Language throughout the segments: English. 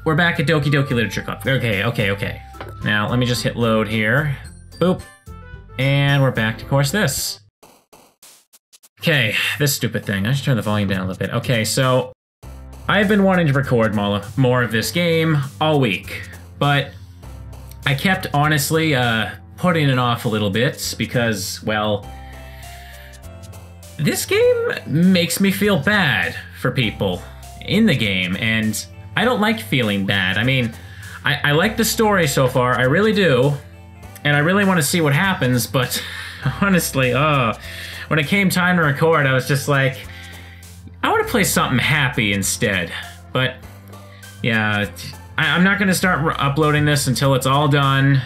we're back at Doki Doki Literature Club. Okay. Now, let me just hit load here. Boop. And we're back to course this. Okay, this stupid thing. I should turn the volume down a little bit. Okay, so I've been wanting to record more of this game all week, but I kept honestly putting it off a little bit because, well, this game makes me feel bad for people in the game, and I don't like feeling bad. I mean, I like the story so far, I really do, and I really want to see what happens, but honestly, when it came time to record, I was just like, I want to play something happy instead. But yeah, I'm not going to start uploading this until it's all done,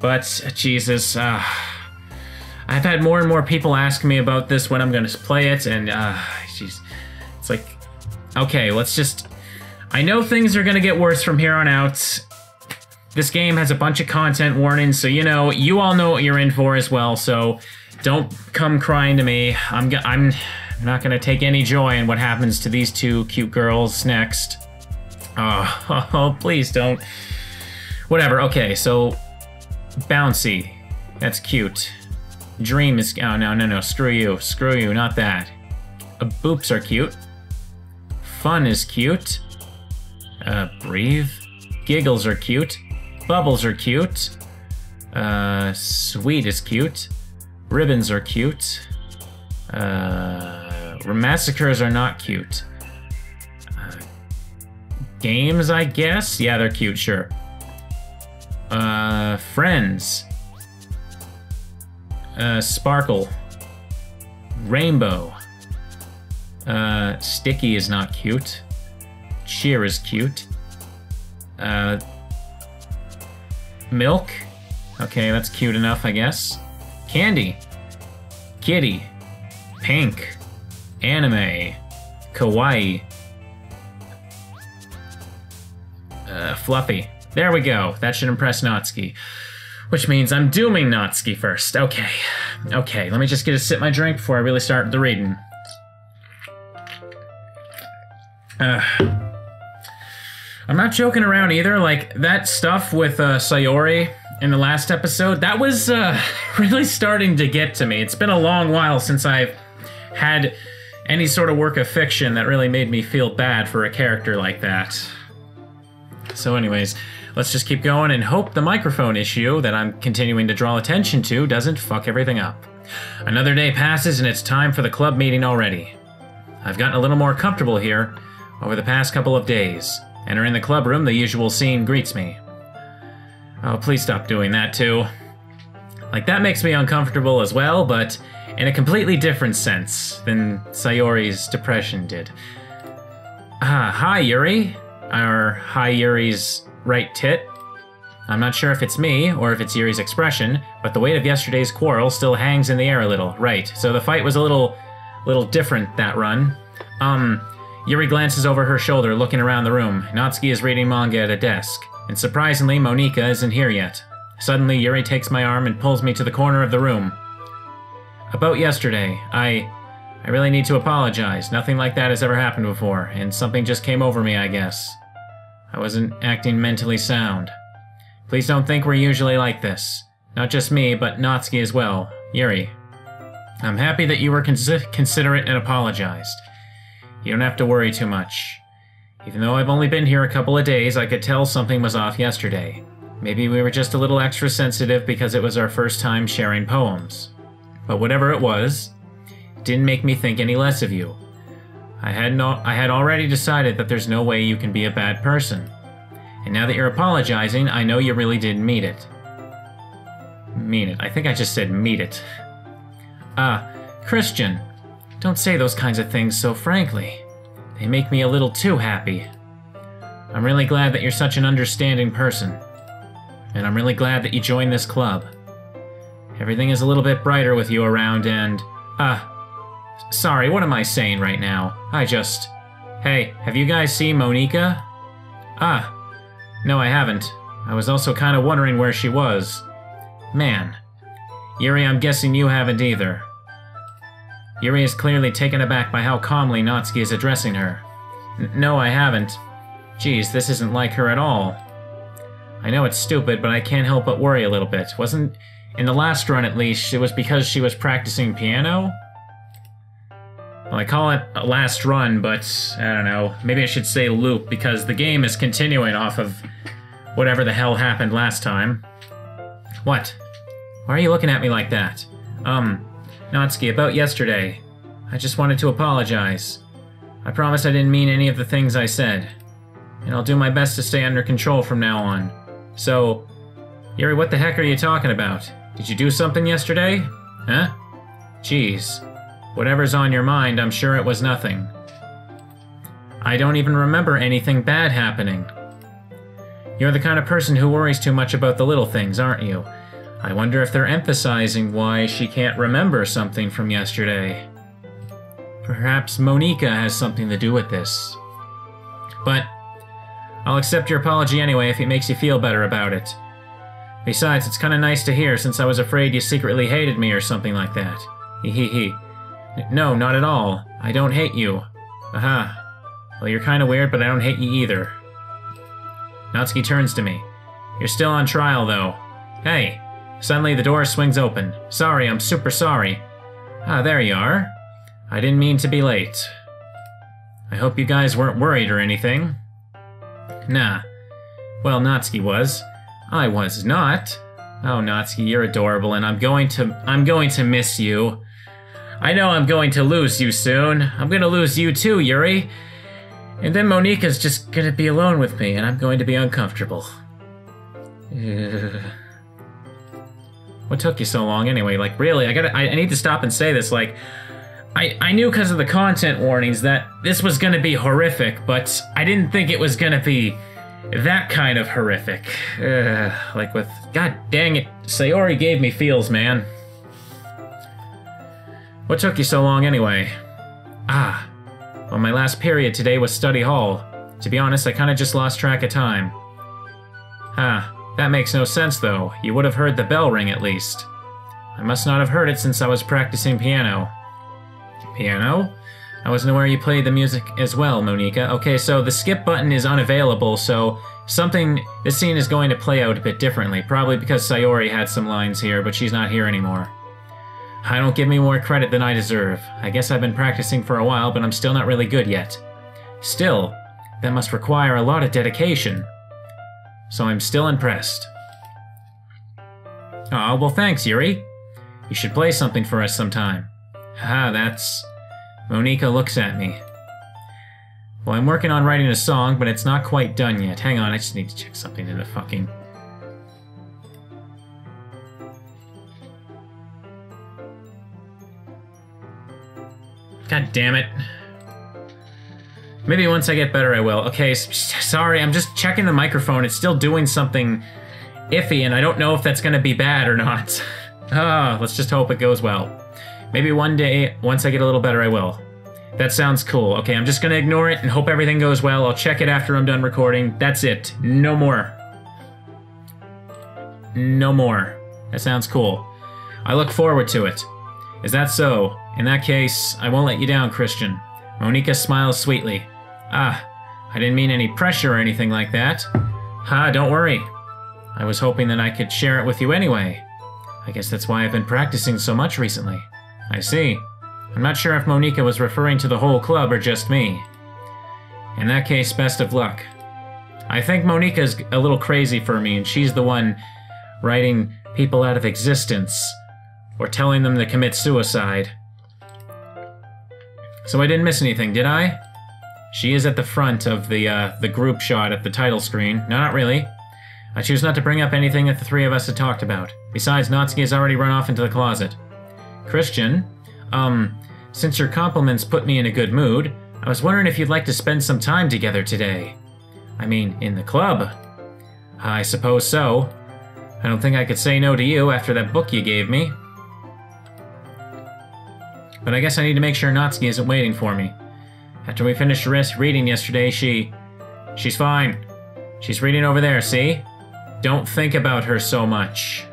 but Jesus, I've had more and more people ask me about this when I'm going to play it, and jeez, it's like, okay, let's just, I know things are going to get worse from here on out. This game has a bunch of content warnings, so you know, you all know what you're in for as well, so don't come crying to me. I'm not going to take any joy in what happens to these two cute girls next. Oh, please don't. Whatever, okay, so Bouncy, that's cute. Dream is, oh no, screw you, not that. Boops are cute. Fun is cute. Breathe. Giggles are cute. Bubbles are cute. Sweet is cute. Ribbons are cute. Massacres are not cute. Games, I guess? Yeah, they're cute, sure. Friends. Sparkle. Rainbow. Sticky is not cute. Cheer is cute. Milk. Okay, that's cute enough, I guess. Candy. Kitty. Pink. Anime. Kawaii. Fluffy. There we go. That should impress Natsuki. Which means I'm dooming Natsuki first. Okay. Okay, let me just get a sip of my drink before I really start the reading. I'm not joking around either. Like, that stuff with Sayori in the last episode, that was really starting to get to me. It's been a long while since I've had any sort of work of fiction that really made me feel bad for a character like that. So anyways, let's just keep going and hope the microphone issue that I'm continuing to draw attention to doesn't fuck everything up. Another day passes and it's time for the club meeting already. I've gotten a little more comfortable here over the past couple of days. Entering the club room, the usual scene greets me. Oh, please stop doing that too. Like, that makes me uncomfortable as well, but in a completely different sense than Sayori's depression did. Hi Yuri. Or hi Yuri's right tit. I'm not sure if it's me, or if it's Yuri's expression, but the weight of yesterday's quarrel still hangs in the air a little. Right, so the fight was a little different that run. Yuri glances over her shoulder, looking around the room. Natsuki is reading manga at a desk, and surprisingly, Monika isn't here yet. Suddenly, Yuri takes my arm and pulls me to the corner of the room. About yesterday, I really need to apologize. Nothing like that has ever happened before, and something just came over me, I guess. I wasn't acting mentally sound. Please don't think we're usually like this. Not just me, but Natsuki as well. Yuri. I'm happy that you were considerate and apologized. You don't have to worry too much. Even though I've only been here a couple of days, I could tell something was off yesterday. Maybe we were just a little extra sensitive because it was our first time sharing poems. But whatever it was, it didn't make me think any less of you. I had already decided that there's no way you can be a bad person. And now that you're apologizing, I know you really did mean it. Mean it. I think I just said meet it. Christian. Don't say those kinds of things so frankly. They make me a little too happy. I'm really glad that you're such an understanding person. And I'm really glad that you joined this club. Everything is a little bit brighter with you around and... sorry, what am I saying right now? Hey, have you guys seen Monika? No, I haven't. I was also kind of wondering where she was. Man. Yuri, I'm guessing you haven't either. Yuri is clearly taken aback by how calmly Natsuki is addressing her. No, I haven't. Geez, this isn't like her at all. I know it's stupid, but I can't help but worry a little bit. Wasn't... In the last run, at least, it was because she was practicing piano? Well, I call it a last run, but I don't know. Maybe I should say loop, because the game is continuing off of whatever the hell happened last time. What? Why are you looking at me like that? Natsuki, about yesterday. I just wanted to apologize. I promise I didn't mean any of the things I said. And I'll do my best to stay under control from now on. So, Yuri, what the heck are you talking about? Did you do something yesterday? Huh? Jeez. Whatever's on your mind, I'm sure it was nothing. I don't even remember anything bad happening. You're the kind of person who worries too much about the little things, aren't you? I wonder if they're emphasizing why she can't remember something from yesterday. Perhaps Monika has something to do with this. But I'll accept your apology anyway if it makes you feel better about it. Besides, it's kinda nice to hear since I was afraid you secretly hated me or something like that. Hee. No, not at all. I don't hate you. Aha. Well, you're kinda weird, but I don't hate you either. Natsuki turns to me. You're still on trial, though. Hey. Suddenly the door swings open. Sorry, I'm super sorry. Ah, there you are. I didn't mean to be late. I hope you guys weren't worried or anything. Nah. Well, Natsuki was. I was not. Oh, Natsuki, you're adorable, and I'm going to miss you. I know I'm going to lose you soon. I'm going to lose you too, Yuri. And then Monika's just going to be alone with me, and I'm going to be uncomfortable. What took you so long anyway? Like, really, I need to stop and say this, like, I knew because of the content warnings that this was going to be horrific, but I didn't think it was going to be that kind of horrific. Like with... God dang it. Sayori gave me feels, man. What took you so long anyway? Ah. Well, my last period today was study hall. To be honest, I kind of just lost track of time. Huh. That makes no sense, though. You would have heard the bell ring, at least. I must not have heard it since I was practicing piano. Piano? I wasn't aware you played the music as well, Monika. Okay, so the skip button is unavailable, so this scene is going to play out a bit differently. Probably because Sayori had some lines here, but she's not here anymore. I don't give me more credit than I deserve. I guess I've been practicing for a while, but I'm still not really good yet. Still, that must require a lot of dedication. So I'm still impressed. Aw, well thanks, Yuri. You should play something for us sometime. Ah, that's... Monika looks at me. Well, I'm working on writing a song, but it's not quite done yet. Hang on, I just need to check something in the fucking... God damn it. Maybe once I get better I will. Okay, sorry, I'm just checking the microphone. It's still doing something iffy, and I don't know if that's gonna be bad or not. Let's just hope it goes well. Maybe one day, once I get a little better, I will. That sounds cool. Okay, I'm just gonna ignore it and hope everything goes well. I'll check it after I'm done recording. That's it. No more. No more. That sounds cool. I look forward to it. Is that so? In that case, I won't let you down, Christian. Monika smiles sweetly. Ah, I didn't mean any pressure or anything like that. Don't worry. I was hoping that I could share it with you anyway. I guess that's why I've been practicing so much recently. I see. I'm not sure if Monika was referring to the whole club or just me. In that case, best of luck. I think Monika's a little crazy for me, and she's the one writing people out of existence, or telling them to commit suicide. So I didn't miss anything, did I? She is at the front of the group shot at the title screen. No, not really. I choose not to bring up anything that the three of us had talked about. Besides, Natsuki has already run off into the closet. Christian, since your compliments put me in a good mood, I was wondering if you'd like to spend some time together today. I mean, in the club. I suppose so. I don't think I could say no to you after that book you gave me. But I guess I need to make sure Natsuki isn't waiting for me. After we finished reading yesterday, she's fine. She's reading over there, see? Don't think about her so much.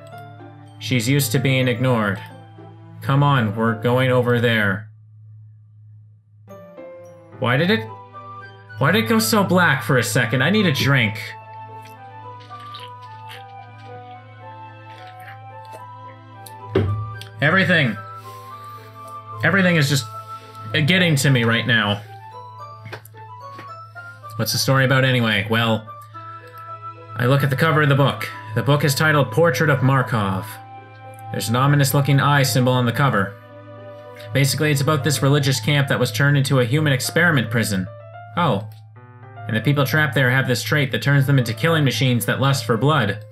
She's used to being ignored. Come on, we're going over there. Why did it? Why did it go so black for a second? I need a drink. Everything is just getting to me right now. What's the story about anyway? Well, I look at the cover of the book. The book is titled Portrait of Markov. There's an ominous-looking eye symbol on the cover. Basically, it's about this religious camp that was turned into a human experiment prison. Oh. And the people trapped there have this trait that turns them into killing machines that lust for blood.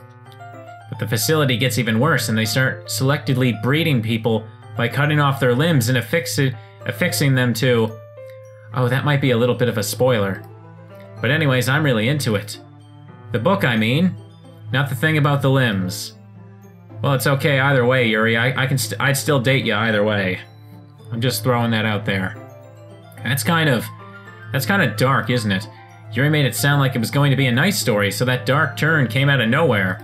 But the facility gets even worse, and they start selectively breeding people by cutting off their limbs and affixing them to... Oh, that might be a little bit of a spoiler. But anyways, I'm really into it. The book, I mean. Not the thing about the limbs. Well, it's okay either way, Yuri. I'd still date you either way. I'm just throwing that out there. That's kind of dark, isn't it? Yuri made it sound like it was going to be a nice story, so that dark turn came out of nowhere.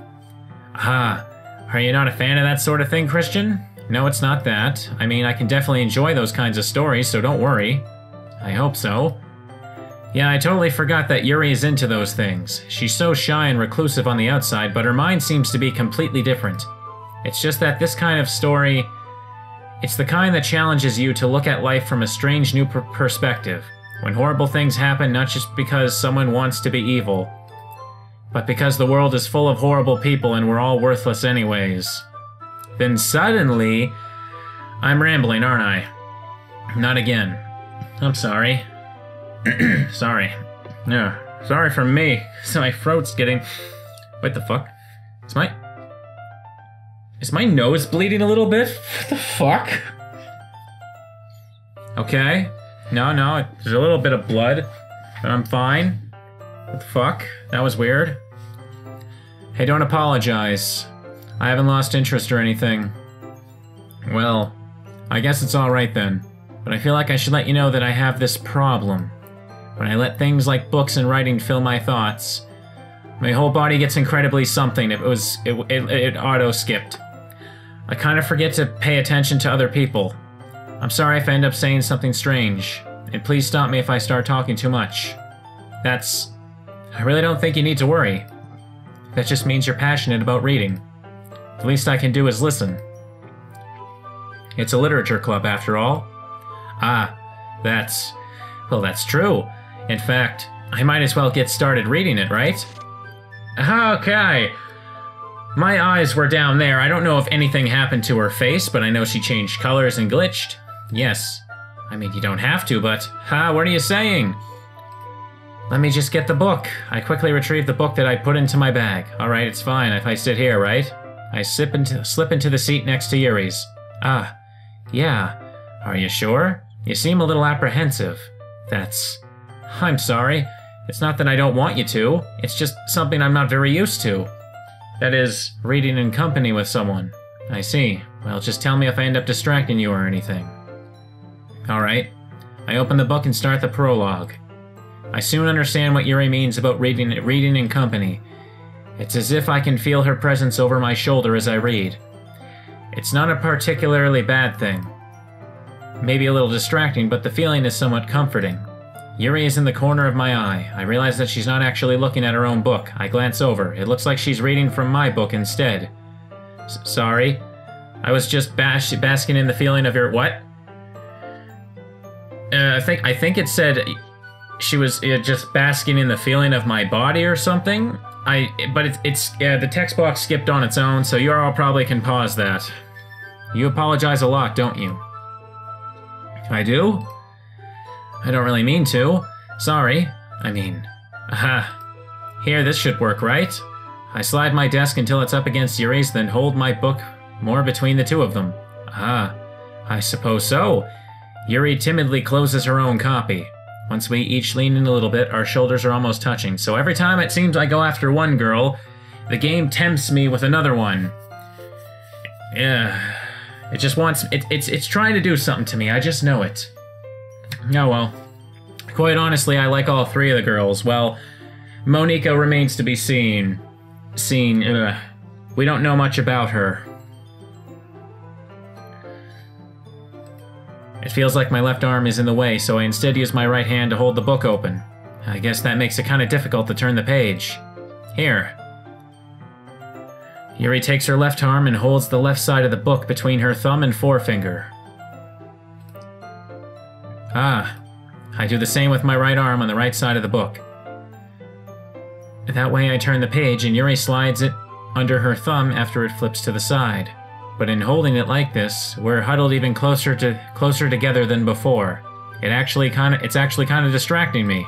Ah, are you not a fan of that sort of thing, Christian? No, it's not that. I mean, I can definitely enjoy those kinds of stories, so don't worry. I hope so. Yeah, I totally forgot that Yuri is into those things. She's so shy and reclusive on the outside, but her mind seems to be completely different. It's just that this kind of story... It's the kind that challenges you to look at life from a strange new perspective. When horrible things happen, not just because someone wants to be evil, but because the world is full of horrible people and we're all worthless anyways. Then suddenly... I'm rambling, aren't I? Not again. I'm sorry. Sorry. Yeah, sorry for me. So my throat's getting... What the fuck? Is my nose bleeding a little bit? What the fuck? Okay. No, there's a little bit of blood, but I'm fine. What the fuck? That was weird. Hey, don't apologize. I haven't lost interest or anything. Well, I guess it's alright then. But I feel like I should let you know that I have this problem. When I let things like books and writing fill my thoughts, my whole body gets incredibly something. It auto-skipped. I kind of forget to pay attention to other people. I'm sorry if I end up saying something strange, and please stop me if I start talking too much. I really don't think you need to worry. That just means you're passionate about reading. The least I can do is listen. It's a literature club, after all. Ah, that's true. In fact, I might as well get started reading it, right? Okay. My eyes were down there. I don't know if anything happened to her face, but I know she changed colors and glitched. Yes. I mean, you don't have to, but... what are you saying? Let me just get the book. I quickly retrieved the book that I put into my bag. Alright, it's fine if I sit here, right? I slip into the seat next to Yuri's. Ah, yeah. Are you sure? You seem a little apprehensive. I'm sorry. It's not that I don't want you to. It's just something I'm not very used to. That is, reading in company with someone. I see. Well, just tell me if I end up distracting you or anything. Alright. I open the book and start the prologue. I soon understand what Yuri means about reading in company. It's as if I can feel her presence over my shoulder as I read. It's not a particularly bad thing. Maybe a little distracting, but the feeling is somewhat comforting. Yuri is in the corner of my eye. I realize that she's not actually looking at her own book. I glance over. It looks like she's reading from my book instead. Sorry. I was just basking in the feeling of your... What? I think it said she was just basking in the feeling of my body or something. But the text box skipped on its own, so you all probably can pause that. You apologize a lot, don't you? I do? I don't really mean to. Sorry. I mean... Here, this should work, right? I slide my desk until it's up against Yuri's, then hold my book more between the two of them. I suppose so. Yuri timidly closes her own copy. Once we each lean in a little bit, our shoulders are almost touching, so every time it seems I go after one girl, the game tempts me with another one. Yeah. It just wants... It's trying to do something to me, I just know it. Oh well. Quite honestly, I like all three of the girls. Well, Monika remains to be seen. We don't know much about her. It feels like my left arm is in the way, so I instead use my right hand to hold the book open. I guess that makes it kind of difficult to turn the page. Here. Yuri takes her left arm and holds the left side of the book between her thumb and forefinger. Ah, I do the same with my right arm on the right side of the book. That way I turn the page and Yuri slides it under her thumb after it flips to the side. But in holding it like this, we're huddled even closer together than before. It's actually kind of distracting me.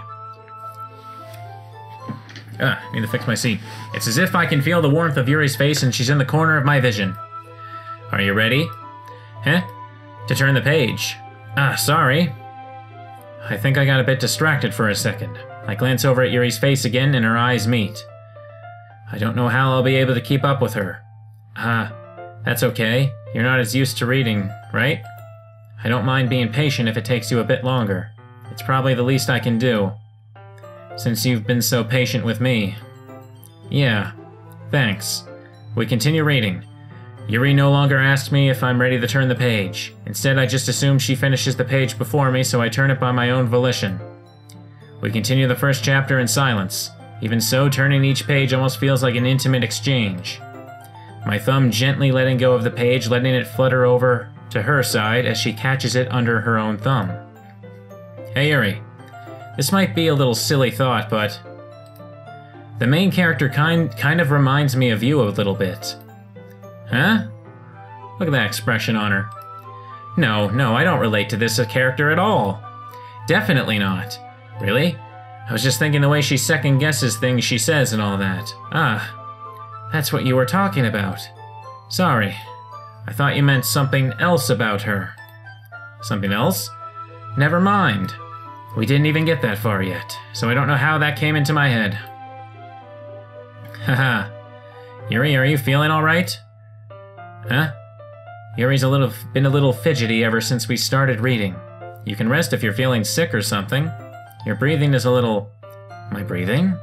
Need to fix my seat. It's as if I can feel the warmth of Yuri's face and she's in the corner of my vision. Are you ready? Huh? To turn the page. Sorry. I think I got a bit distracted for a second. I glance over at Yuri's face again and her eyes meet. I don't know how I'll be able to keep up with her. That's okay. You're not as used to reading, right? I don't mind being patient if it takes you a bit longer. It's probably the least I can do. Since you've been so patient with me. Yeah, thanks. We continue reading. Yuri no longer asks me if I'm ready to turn the page. Instead, I just assume she finishes the page before me, so I turn it by my own volition. We continue the first chapter in silence. Even so, turning each page almost feels like an intimate exchange. My thumb gently letting go of the page, letting it flutter over to her side as she catches it under her own thumb. Hey Yuri, this might be a little silly thought, but the main character kind of reminds me of you a little bit. Huh? Look at that expression on her. No, I don't relate to this character at all. Definitely not. Really? I was just thinking the way she second-guesses things she says and all that. That's what you were talking about. Sorry. I thought you meant something else about her. Something else? Never mind. We didn't even get that far yet, so I don't know how that came into my head. Haha. Yuri, are you feeling alright? Huh? Yuri's been a little fidgety ever since we started reading. You can rest if you're feeling sick or something. Your breathing is a little... My breathing?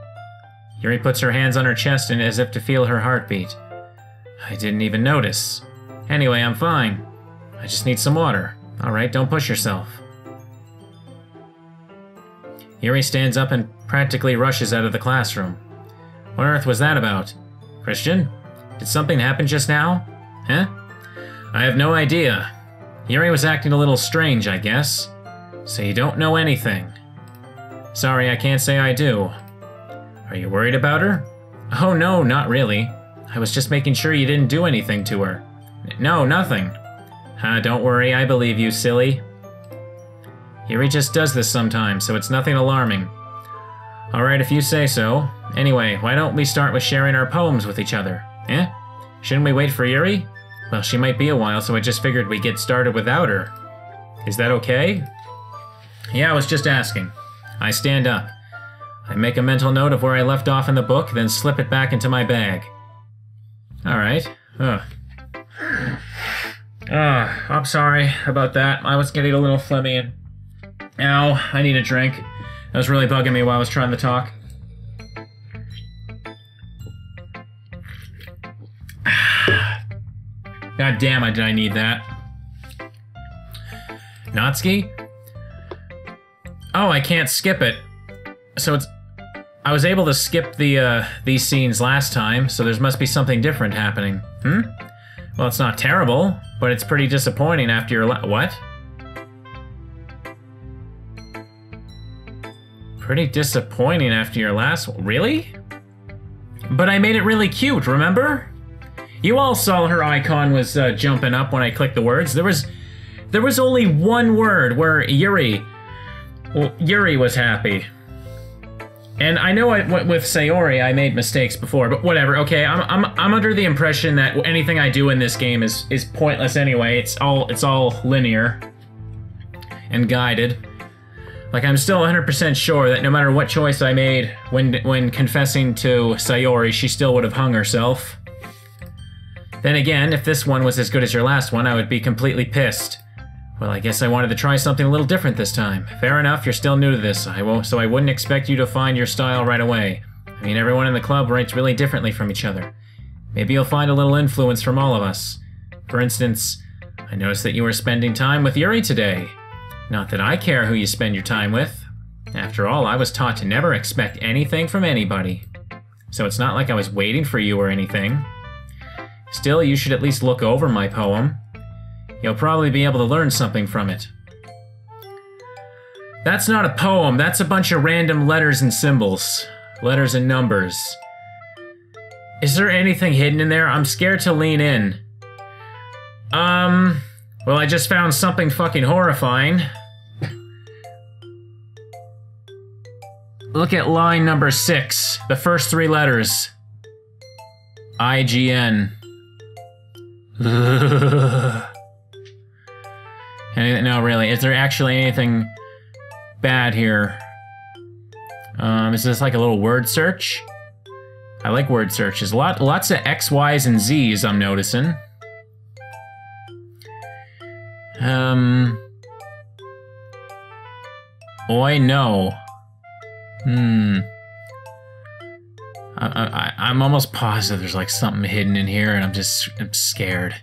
Yuri puts her hands on her chest and as if to feel her heartbeat. I didn't even notice. Anyway, I'm fine. I just need some water. Alright, don't push yourself. Yuri stands up and practically rushes out of the classroom. What on earth was that about? Christian? Did something happen just now? Huh? I have no idea. Yuri was acting a little strange, I guess. So you don't know anything. Sorry, I can't say I do. Are you worried about her? Oh no, not really. I was just making sure you didn't do anything to her. No, nothing. Don't worry, I believe you, silly. Yuri just does this sometimes, so it's nothing alarming. Alright, if you say so. Anyway, why don't we start with sharing our poems with each other? Eh? Shouldn't we wait for Yuri? Well, she might be a while, so I just figured we'd get started without her. Is that okay? Yeah, I was just asking. I stand up. I make a mental note of where I left off in the book, then slip it back into my bag. Alright. I'm sorry about that. I was getting a little phlegmy and... Ow, I need a drink. That was really bugging me while I was trying to talk. God damn it, did I need that. Natsuki? Oh, I can't skip it. So it's... I was able to skip these scenes last time, so there must be something different happening. Well, it's not terrible, but it's pretty disappointing after your what? Pretty disappointing after your last... Really? But I made it really cute, remember? You all saw her icon was jumping up when I clicked the words. There was only one word where Yuri was happy. And I know with Sayori I made mistakes before, but whatever. Okay, I'm under the impression that anything I do in this game is pointless anyway. It's all linear and guided. Like, I'm still 100% sure that no matter what choice I made when confessing to Sayori, she still would have hung herself. Then again, if this one was as good as your last one, I would be completely pissed. Well, I guess I wanted to try something a little different this time. Fair enough, you're still new to this, so I wouldn't expect you to find your style right away. I mean, everyone in the club writes really differently from each other. Maybe you'll find a little influence from all of us. For instance, I noticed that you were spending time with Yuri today. Not that I care who you spend your time with. After all, I was taught to never expect anything from anybody. So it's not like I was waiting for you or anything. Still, you should at least look over my poem. You'll probably be able to learn something from it. That's not a poem, that's a bunch of random letters and symbols. Letters and numbers. Is there anything hidden in there? I'm scared to lean in. Well, I just found something fucking horrifying. Look at line number 6. The first 3 letters. IGN. No, really. Is there actually anything bad here? Is this like a little word search? I like word searches. Lots of X, Y's, and Z's I'm noticing. Oi, no. I'm almost positive there's like something hidden in here and I'm scared.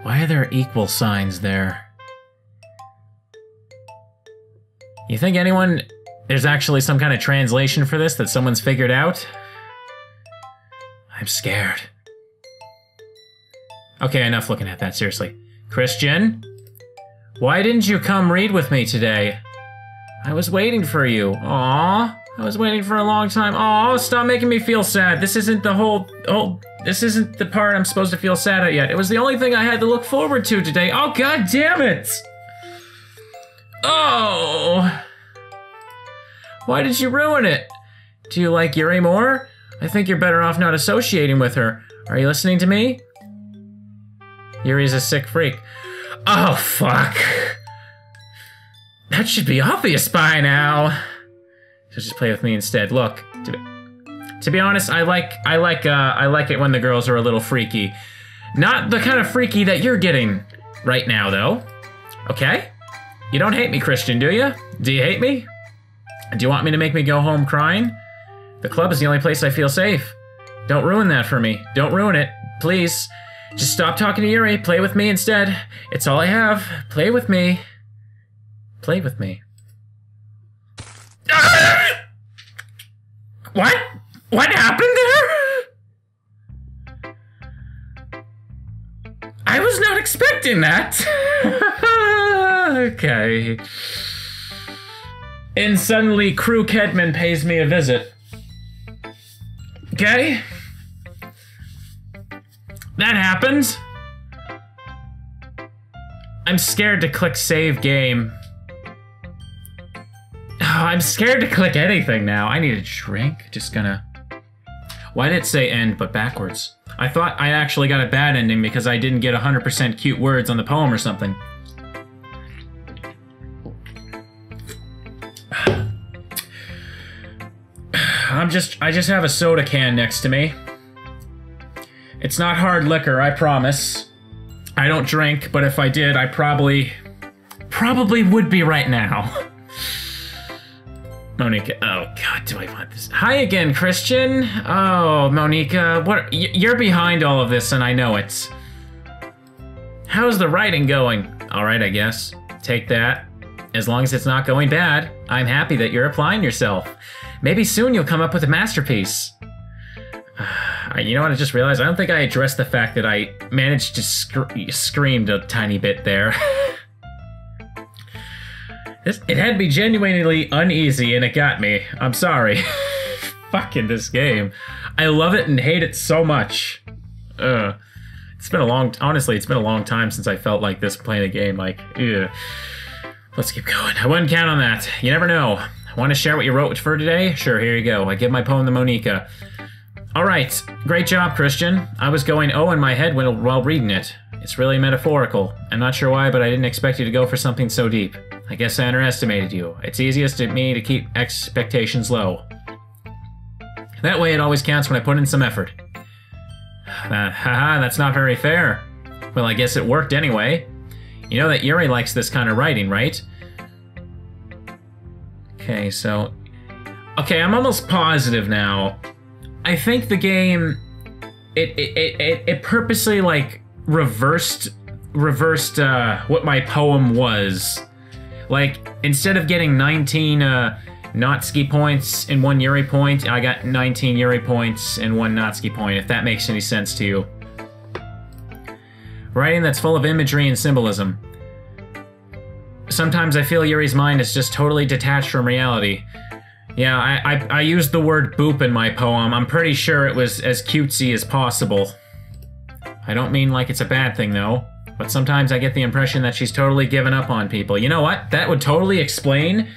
Why are there equal signs there? You think there's actually some kind of translation for this that someone's figured out? I'm scared. Okay, enough looking at that, seriously. Christian? Why didn't you come read with me today? I was waiting for you. Aww. I was waiting for a long time. Aww, stop making me feel sad. This isn't the this isn't the part I'm supposed to feel sad at yet. It was the only thing I had to look forward to today. Oh, god damn it! Oh! Why did you ruin it? Do you like Yuri more? I think you're better off not associating with her. Are you listening to me? Yuri's a sick freak. Oh, fuck. That should be obvious by now. So just play with me instead. Look, to be honest, I like it when the girls are a little freaky. Not the kind of freaky that you're getting right now, though. Okay? You don't hate me, Christian, do you? Do you hate me? Do you want me to make me go home crying? The club is the only place I feel safe. Don't ruin that for me. Don't ruin it. Please. Just stop talking to Yuri. Play with me instead. It's all I have. Play with me. Play with me. What? What happened there? I was not expecting that. Okay. And suddenly, Crew Kedman pays me a visit. Okay? That happens. I'm scared to click save game. Oh, I'm scared to click anything now. I need a drink. Just gonna... Why did it say end, but backwards? I thought I actually got a bad ending because I didn't get 100% cute words on the poem or something. I just have a soda can next to me. It's not hard liquor, I promise. I don't drink, but if I did, I probably would be right now. Monica, oh god, do I want this? Hi again, Christian. Oh, Monica, what? You're behind all of this, and I know it. How's the writing going? All right, I guess. Take that. As long as it's not going bad, I'm happy that you're applying yourself. Maybe soon you'll come up with a masterpiece. You know what, I just realized? I don't think I addressed the fact that I managed to screamed a tiny bit there. It had me genuinely uneasy, and it got me. I'm sorry. Fucking this game. I love it and hate it so much. It's been honestly, it's been a long time since I felt like this playing a game. Like, ugh. Let's keep going. I wouldn't count on that. You never know. Want to share what you wrote for today? Sure, here you go. I give my poem to Monica. Alright, great job, Christian. I was going oh in my head while reading it. It's really metaphorical. I'm not sure why, but I didn't expect you to go for something so deep. I guess I underestimated you. It's easiest to me to keep expectations low. That way it always counts when I put in some effort. Haha, that's not very fair. Well, I guess it worked anyway. You know that Yuri likes this kind of writing, right? Okay, so... Okay, I'm almost positive now. I think the game... It purposely, like, reversed reversed what my poem was. Like, instead of getting 19 Natsuki points and 1 Yuri point, I got 19 Yuri points and 1 Natsuki point, if that makes any sense to you. Writing that's full of imagery and symbolism. Sometimes I feel Yuri's mind is just totally detached from reality. Yeah, I used the word boop in my poem. I'm pretty sure it was as cutesy as possible. I don't mean like it's a bad thing, though. But sometimes I get the impression that she's totally given up on people. You know what? That would totally explain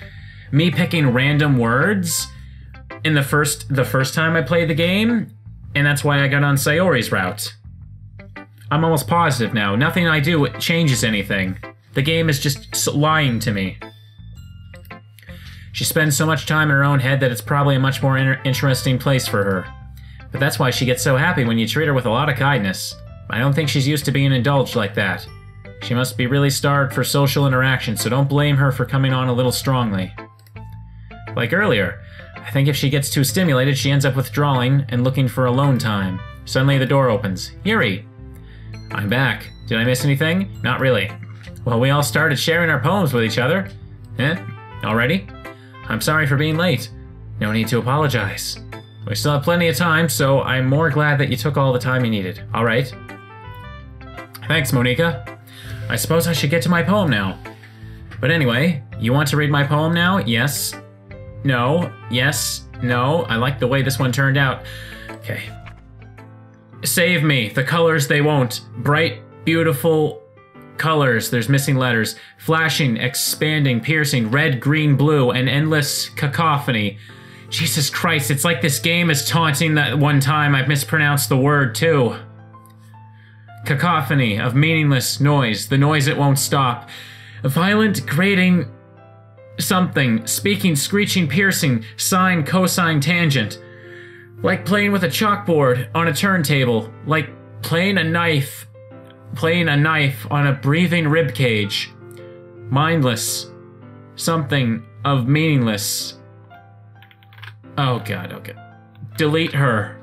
me picking random words in the first time I played the game, and that's why I got on Sayori's route. I'm almost positive now. Nothing I do changes anything. The game is just lying to me. She spends so much time in her own head that it's probably a much more interesting place for her. But that's why she gets so happy when you treat her with a lot of kindness. I don't think she's used to being indulged like that. She must be really starved for social interaction, so don't blame her for coming on a little strongly. Like earlier, I think if she gets too stimulated, she ends up withdrawing and looking for alone time. Suddenly the door opens. Yuri! I'm back. Did I miss anything? Not really. Well, we all started sharing our poems with each other. Eh? Already? I'm sorry for being late. No need to apologize. We still have plenty of time, so I'm more glad that you took all the time you needed. Alright. Thanks, Monika. I suppose I should get to my poem now. But anyway, you want to read my poem now? Yes. No. Yes. No. I like the way this one turned out. Okay. Save me. The colors they won't. Bright, beautiful colors. There's missing letters. Flashing, expanding, piercing, red, green, blue, an endless cacophony. Jesus Christ, it's like this game is taunting that one time I've mispronounced the word, too. Cacophony of meaningless noise, the noise it won't stop. A violent, grating something, speaking, screeching, piercing, sine, cosine, tangent. Like playing with a chalkboard on a turntable, like playing a knife on a breathing rib cage. Mindless. Something of meaningless. Oh god, okay. Delete her.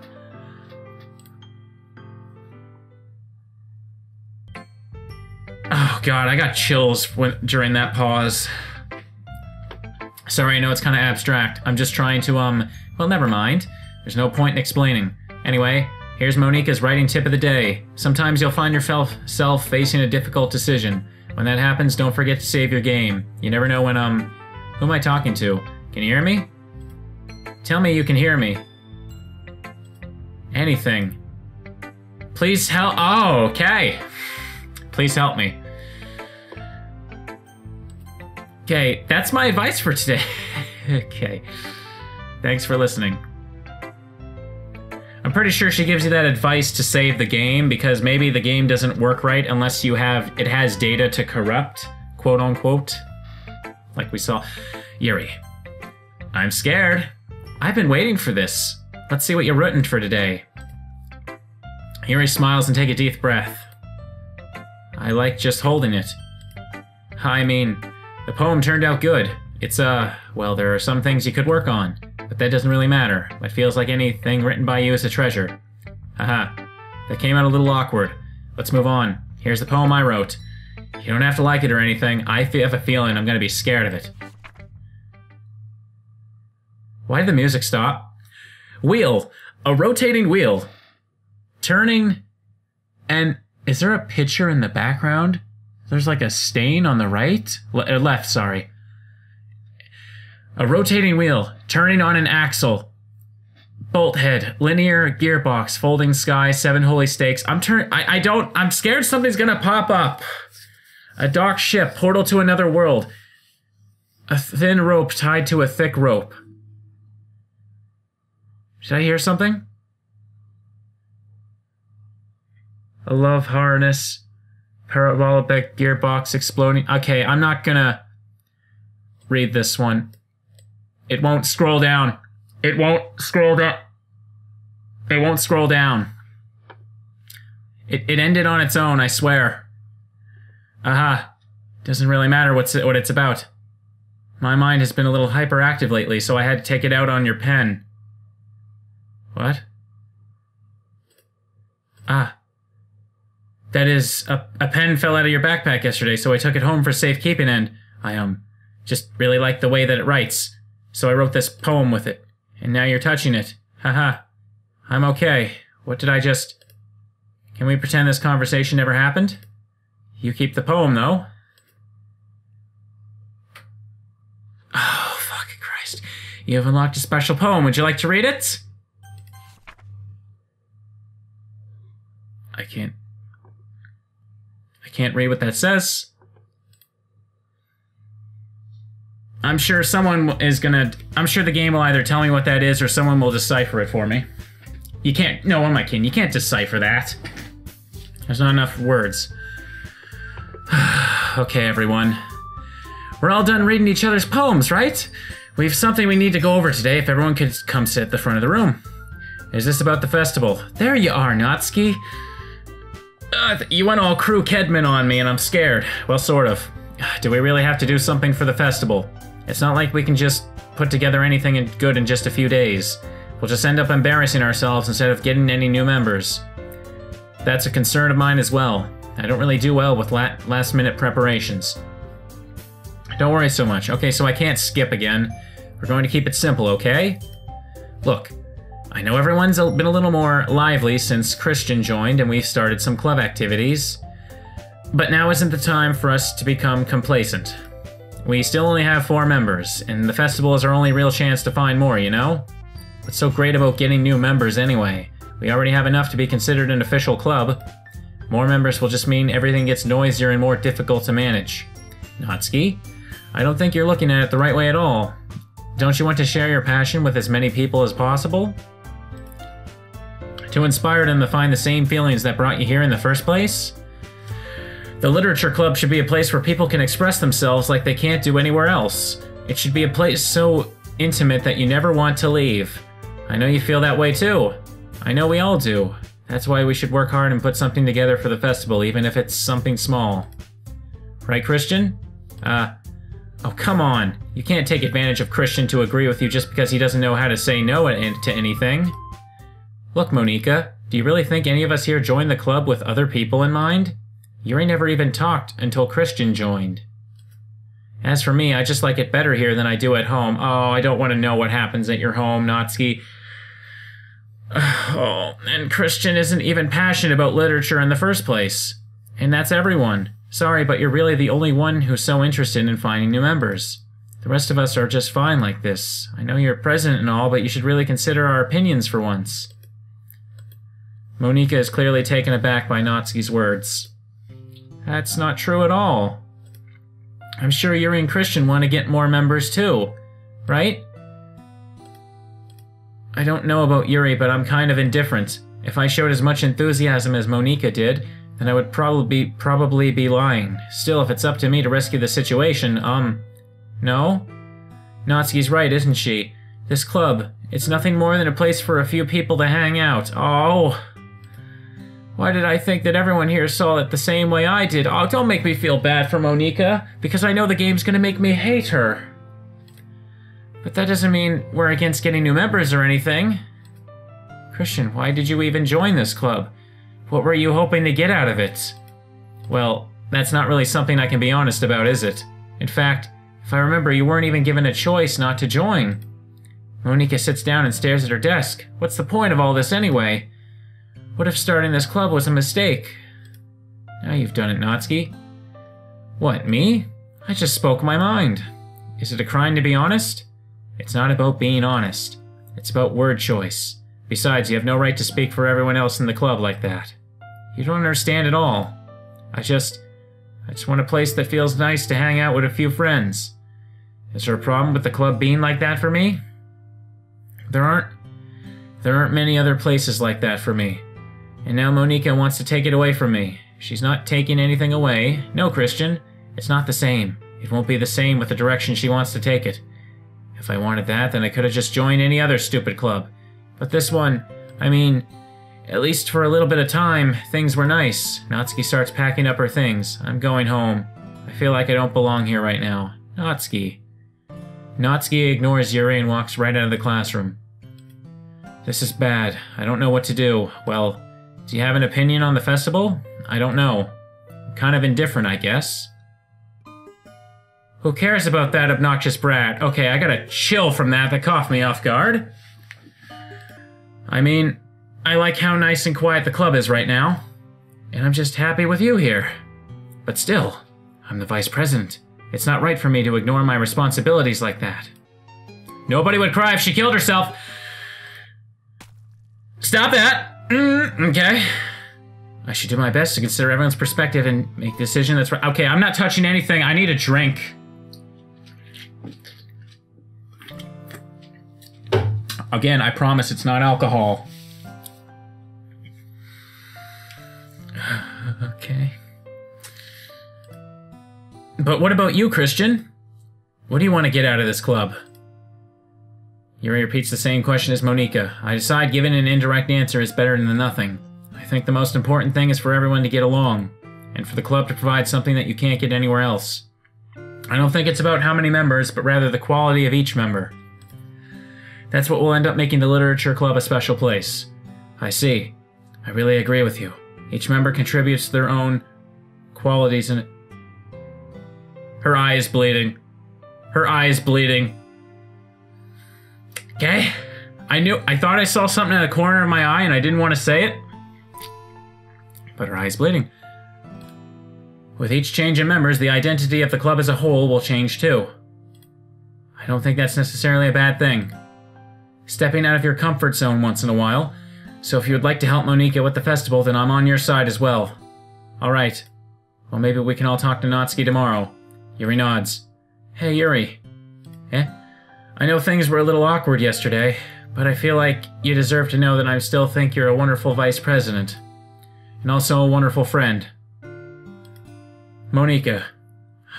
Oh god, I got chills during that pause. Sorry, I know it's kind of abstract. I'm just trying to, well, never mind. There's no point in explaining. Anyway, here's Monika's writing tip of the day. Sometimes you'll find yourself facing a difficult decision. When that happens, don't forget to save your game. You never know when, who am I talking to? Can you hear me? Tell me you can hear me. Anything. Please help. Oh, okay. Please help me. Okay, that's my advice for today. Okay. Thanks for listening. I'm pretty sure she gives you that advice to save the game because maybe the game doesn't work right unless it has data to corrupt, quote unquote. Like we saw. Yuri. I'm scared. I've been waiting for this. Let's see what you're written for today. Yuri smiles and takes a deep breath. I like just holding it. I mean, the poem turned out good. It's, well, there are some things you could work on, but that doesn't really matter. It feels like anything written by you is a treasure. Haha, that came out a little awkward. Let's move on. Here's the poem I wrote. You don't have to like it or anything. I have a feeling I'm gonna be scared of it. Why did the music stop? Wheel. A rotating wheel. Turning. And is there a picture in the background? There's like a stain on the right? Left, sorry. A rotating wheel. Turning on an axle. Bolt head. Linear gearbox. Folding sky. 7 holy stakes. I'm scared something's gonna pop up. A docked ship. Portal to another world. A thin rope tied to a thick rope. Did I hear something? A love harness. Parabolic gearbox exploding. Okay, I'm not gonna read this one. It won't scroll down. It won't scroll down. It won't scroll down. It ended on its own, I swear. Aha. Doesn't really matter what it's about. My mind has been a little hyperactive lately, so I had to take it out on your pen. What? Ah. That is, a pen fell out of your backpack yesterday, so I took it home for safekeeping, and I, just really like the way that it writes. So I wrote this poem with it. And now you're touching it. Haha. I'm okay. What did I just... Can we pretend this conversation never happened? You keep the poem, though. Oh, fucking Christ. You have unlocked a special poem. Would you like to read it? I can't read what that says. I'm sure someone is gonna... I'm sure the game will either tell me what that is or someone will decipher it for me. You can't... No, what am I kidding? You can't decipher that. There's not enough words. Okay, everyone. We're all done reading each other's poems, right? We have something we need to go over today if everyone could come sit at the front of the room. Is this about the festival? There you are, Natsuki. You went all crew Kedman on me and I'm scared. Well, sort of. Do we really have to do something for the festival? It's not like we can just put together anything good in just a few days. We'll just end up embarrassing ourselves instead of getting any new members. That's a concern of mine as well. I don't really do well with last-minute preparations. Don't worry so much. Okay, so I can't skip again. We're going to keep it simple, okay? Look, I know everyone's been a little more lively since Christian joined and we've started some club activities. But now isn't the time for us to become complacent. We still only have 4 members, and the festival is our only real chance to find more, you know? What's so great about getting new members anyway? We already have enough to be considered an official club. More members will just mean everything gets noisier and more difficult to manage. Natsuki, I don't think you're looking at it the right way at all. Don't you want to share your passion with as many people as possible? To inspire them to find the same feelings that brought you here in the first place? The Literature Club should be a place where people can express themselves like they can't do anywhere else. It should be a place so intimate that you never want to leave. I know you feel that way too. I know we all do. That's why we should work hard and put something together for the festival, even if it's something small. Right, Christian? Oh, come on. You can't take advantage of Christian to agree with you just because he doesn't know how to say no to anything. Look, Monika, do you really think any of us here joined the club with other people in mind? Yuri never even talked until Christian joined. As for me, I just like it better here than I do at home. Oh, I don't want to know what happens at your home, Natsuki. Oh, and Christian isn't even passionate about literature in the first place. And that's everyone. Sorry, but you're really the only one who's so interested in finding new members. The rest of us are just fine like this. I know you're president and all, but you should really consider our opinions for once. Monika is clearly taken aback by Natsuki's words. That's not true at all. I'm sure Yuri and Christian want to get more members too, right? I don't know about Yuri, but I'm kind of indifferent. If I showed as much enthusiasm as Monika did, then I would probably be lying. Still, if it's up to me to rescue the situation, no? Natsuki's right, isn't she? This club, it's nothing more than a place for a few people to hang out. Oh... Why did I think that everyone here saw it the same way I did? Oh, don't make me feel bad for Monika, because I know the game's gonna make me hate her. But that doesn't mean we're against getting new members or anything. Christian, why did you even join this club? What were you hoping to get out of it? Well, that's not really something I can be honest about, is it? In fact, if I remember, you weren't even given a choice not to join. Monika sits down and stares at her desk. What's the point of all this anyway? What if starting this club was a mistake? Now you've done it, Natsuki. What, me? I just spoke my mind. Is it a crime to be honest? It's not about being honest. It's about word choice. Besides, you have no right to speak for everyone else in the club like that. You don't understand at all. I just want a place that feels nice to hang out with a few friends. Is there a problem with the club being like that for me? There aren't many other places like that for me. And now Monika wants to take it away from me. She's not taking anything away. No, Christian. It's not the same. It won't be the same with the direction she wants to take it. If I wanted that, then I could have just joined any other stupid club. But this one, I mean, at least for a little bit of time, things were nice. Natsuki starts packing up her things. I'm going home. I feel like I don't belong here right now. Natsuki. Natsuki ignores Yuri and walks right out of the classroom. This is bad. I don't know what to do. Well, do you have an opinion on the festival? I don't know. Kind of indifferent, I guess. Who cares about that obnoxious brat? Okay, I gotta chill from that. That caught me off guard. I mean, I like how nice and quiet the club is right now. And I'm just happy with you here. But still, I'm the vice president. It's not right for me to ignore my responsibilities like that. Nobody would cry if she killed herself. Stop that. Okay. I should do my best to consider everyone's perspective and make a decision that's right. Okay, I'm not touching anything. I need a drink. Again, I promise it's not alcohol. Okay. But what about you, Christian? What do you want to get out of this club? Yuri repeats the same question as Monika. I decide giving an indirect answer is better than nothing. I think the most important thing is for everyone to get along, and for the club to provide something that you can't get anywhere else. I don't think it's about how many members, but rather the quality of each member. That's what will end up making the literature club a special place. I see. I really agree with you. Each member contributes their own qualities and... Her eye is bleeding. Her eye is bleeding. Okay? I thought I saw something in the corner of my eye and I didn't want to say it. But her eye is bleeding. With each change in members, the identity of the club as a whole will change too. I don't think that's necessarily a bad thing. Stepping out of your comfort zone once in a while. So if you would like to help Monika with the festival, then I'm on your side as well. Alright. Well, maybe we can all talk to Natsuki tomorrow. Yuri nods. Hey, Yuri. Eh? I know things were a little awkward yesterday, but I feel like you deserve to know that I still think you're a wonderful vice president. And also a wonderful friend. Monika,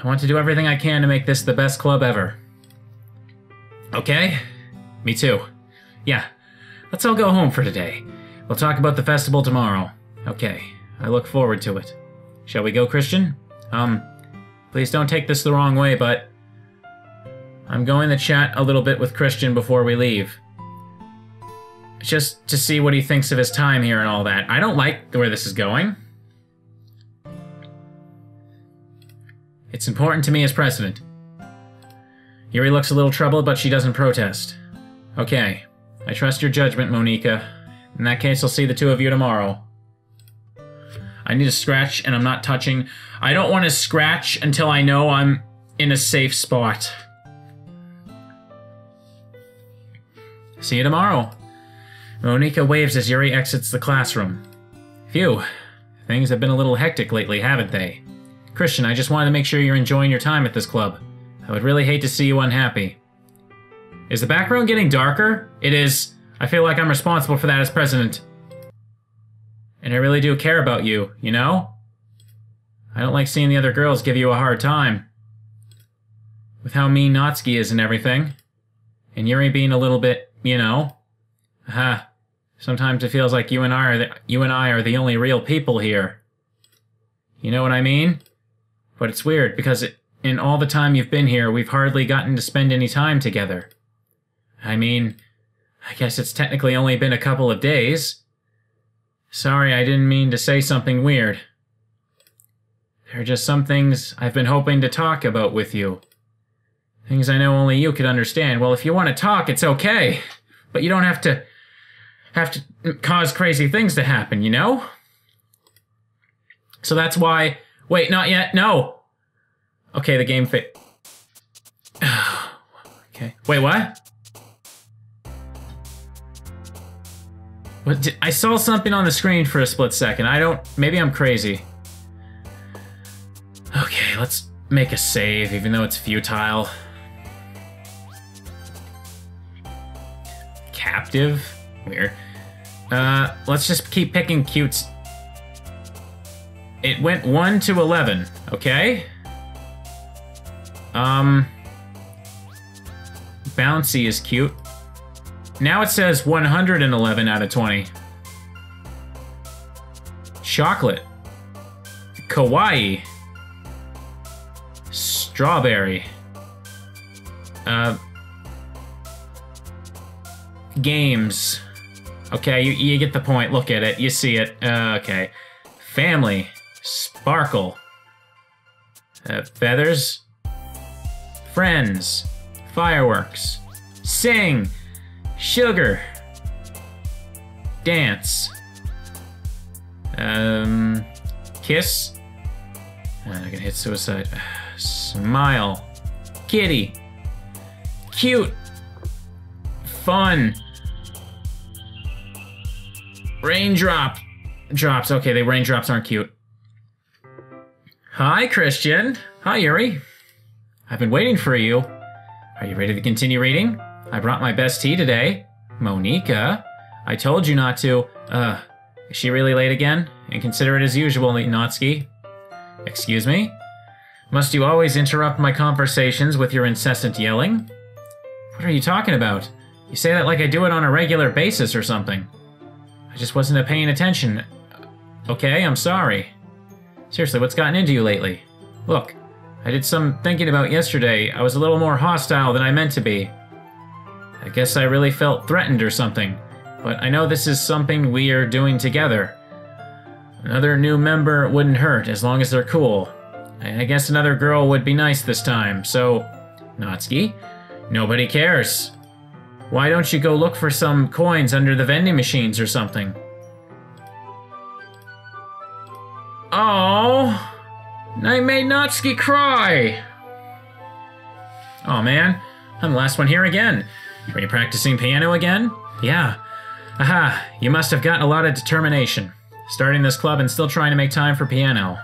I want to do everything I can to make this the best club ever. Okay? Me too. Yeah. Let's all go home for today. We'll talk about the festival tomorrow. Okay. I look forward to it. Shall we go, Christian? Please don't take this the wrong way, but I'm going to chat a little bit with Christian before we leave. Just to see what he thinks of his time here and all that. I don't like where this is going. It's important to me as president. Yuri looks a little troubled, but she doesn't protest. Okay. I trust your judgment, Monika. In that case, I'll see the two of you tomorrow. I need to scratch, and I'm not touching. I don't want to scratch until I know I'm in a safe spot. See you tomorrow. Monika waves as Yuri exits the classroom. Phew. Things have been a little hectic lately, haven't they? Christian, I just wanted to make sure you're enjoying your time at this club. I would really hate to see you unhappy. Is the background getting darker? It is. I feel like I'm responsible for that as president. And I really do care about you, you know? I don't like seeing the other girls give you a hard time. With how mean Natsuki is and everything. And Yuri being a little bit, you know. Aha. Sometimes it feels like you and I are the only real people here. You know what I mean? But it's weird, because in all the time you've been here, we've hardly gotten to spend any time together. I mean, I guess it's technically only been a couple of days. Sorry, I didn't mean to say something weird. There are just some things I've been hoping to talk about with you. Things I know only you could understand. Well, if you want to talk, it's okay. But you don't have to cause crazy things to happen, you know? So that's why... Wait, not yet. No! Okay, the game fit. Okay. Wait, what? What I saw something on the screen for a split second. Maybe I'm crazy. Okay, let's make a save, even though it's futile. Captive? Weird. Let's just keep picking cutes. It went 1 to 11, okay? Bouncy is cute. Now it says 111 out of 20. Chocolate. Kawaii. Strawberry. Games. Okay, you get the point. Look at it. You see it. Okay. Family. Sparkle. Feathers. Friends. Fireworks. Sing. Sugar. Dance. Kiss. I can hit suicide. Smile. Kitty. Cute. Fun. Raindrop. Drops. Okay, the raindrops aren't cute. Hi, Christian. Hi, Yuri. I've been waiting for you. Are you ready to continue reading? I brought my best tea today. Monica? I told you not to. Is she really late again? Inconsiderate as usual, Natsuki. Excuse me? Must you always interrupt my conversations with your incessant yelling? What are you talking about? You say that like I do it on a regular basis or something. I just wasn't paying attention. Okay, I'm sorry. Seriously, what's gotten into you lately? Look, I did some thinking about yesterday. I was a little more hostile than I meant to be. I guess I really felt threatened or something. But I know this is something we are doing together. Another new member wouldn't hurt as long as they're cool. I guess another girl would be nice this time, so... Natsuki, nobody cares. Why don't you go look for some coins under the vending machines or something? Oh, I made Natsuki cry. Oh man, I'm the last one here again. Are you practicing piano again? Yeah. Aha, you must have got a lot of determination. Starting this club and still trying to make time for piano.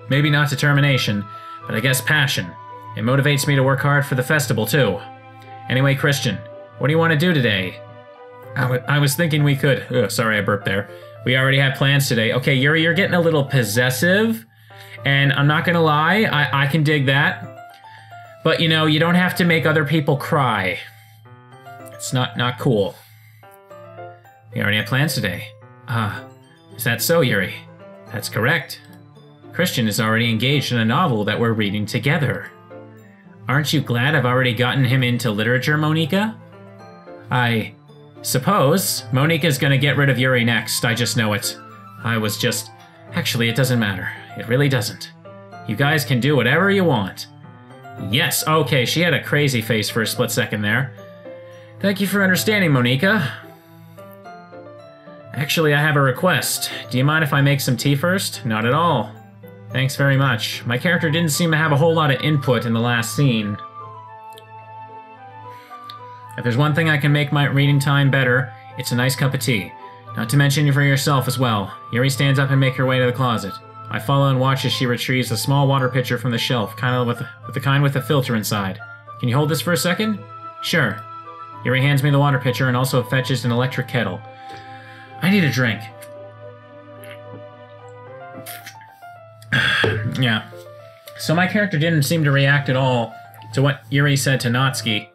Maybe not determination, but I guess passion. It motivates me to work hard for the festival too. Anyway, Christian, what do you want to do today? I was thinking we could... Ugh, sorry, I burped there. We already had plans today. Okay, Yuri, you're getting a little possessive, and I'm not gonna lie, I can dig that. But you know, you don't have to make other people cry. It's not cool. We already had plans today. Is that so, Yuri? That's correct. Christian is already engaged in a novel that we're reading together. Aren't you glad I've already gotten him into literature, Monica? I suppose Monica's gonna get rid of Yuri next, I just know it. Actually, it doesn't matter. It really doesn't. You guys can do whatever you want. Yes, okay, she had a crazy face for a split second there. Thank you for understanding, Monica. Actually, I have a request. Do you mind if I make some tea first? Not at all. Thanks very much. My character didn't seem to have a whole lot of input in the last scene. If there's one thing I can make my reading time better, it's a nice cup of tea. Not to mention for yourself as well. Yuri stands up and makes her way to the closet. I follow and watch as she retrieves a small water pitcher from the shelf, with the kind with a filter inside. Can you hold this for a second? Sure. Yuri hands me the water pitcher and also fetches an electric kettle. I need a drink. Yeah. So my character didn't seem to react at all to what Yuri said to Natsuki.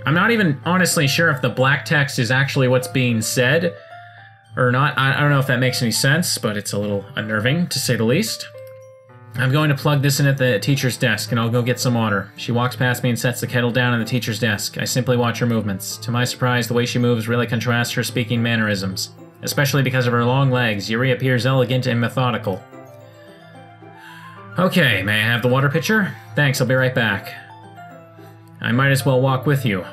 I'm not even honestly sure if the black text is actually what's being said or not. I don't know if that makes any sense, but it's a little unnerving, to say the least. I'm going to plug this in at the teacher's desk, and I'll go get some water. She walks past me and sets the kettle down on the teacher's desk. I simply watch her movements. To my surprise, the way she moves really contrasts her speaking mannerisms. Especially because of her long legs, Yuri appears elegant and methodical. Okay, may I have the water pitcher? Thanks, I'll be right back. I might as well walk with you.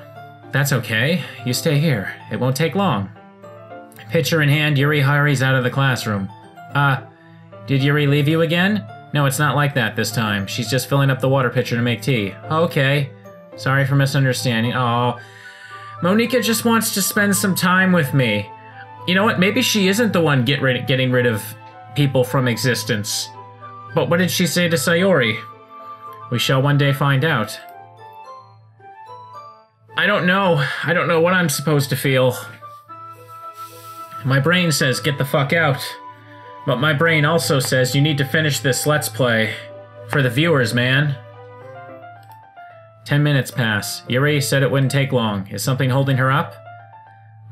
That's okay. You stay here. It won't take long. Pitcher in hand, Yuri hurries out of the classroom. Did Yuri leave you again? No, it's not like that this time. She's just filling up the water pitcher to make tea. Okay. Sorry for misunderstanding. Oh, Monica just wants to spend some time with me. You know what? Maybe she isn't the one getting rid of people from existence. But what did she say to Sayori? We shall one day find out. I don't know. I don't know what I'm supposed to feel. My brain says get the fuck out. But my brain also says you need to finish this Let's Play. For the viewers, man. 10 minutes pass. Yuri said it wouldn't take long. Is something holding her up?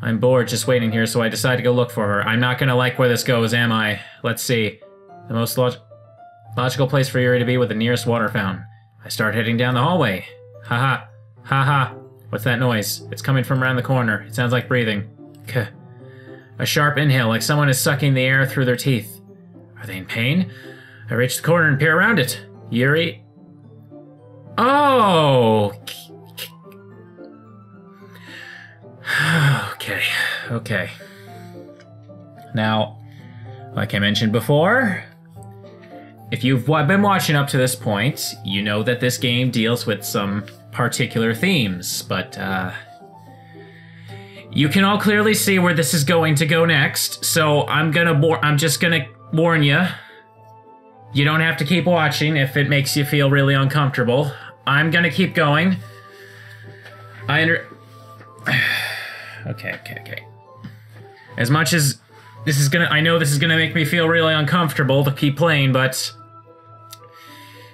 I'm bored just waiting here, so I decide to go look for her. I'm not gonna like where this goes, am I? Let's see. The most logical place for Yuri to be with the nearest water fountain. I start heading down the hallway. Haha. Haha. What's that noise? It's coming from around the corner. It sounds like breathing. A sharp inhale, like someone is sucking the air through their teeth. Are they in pain? I reach the corner and peer around it. Yuri... Oh! Okay. Now, like I mentioned before, if you've been watching up to this point, you know that this game deals with some particular themes, but you can all clearly see where this is going to go next, so I'm just gonna warn you. You don't have to keep watching if it makes you feel really uncomfortable. I'm gonna keep going. Okay. As much as I know this is gonna make me feel really uncomfortable to keep playing, but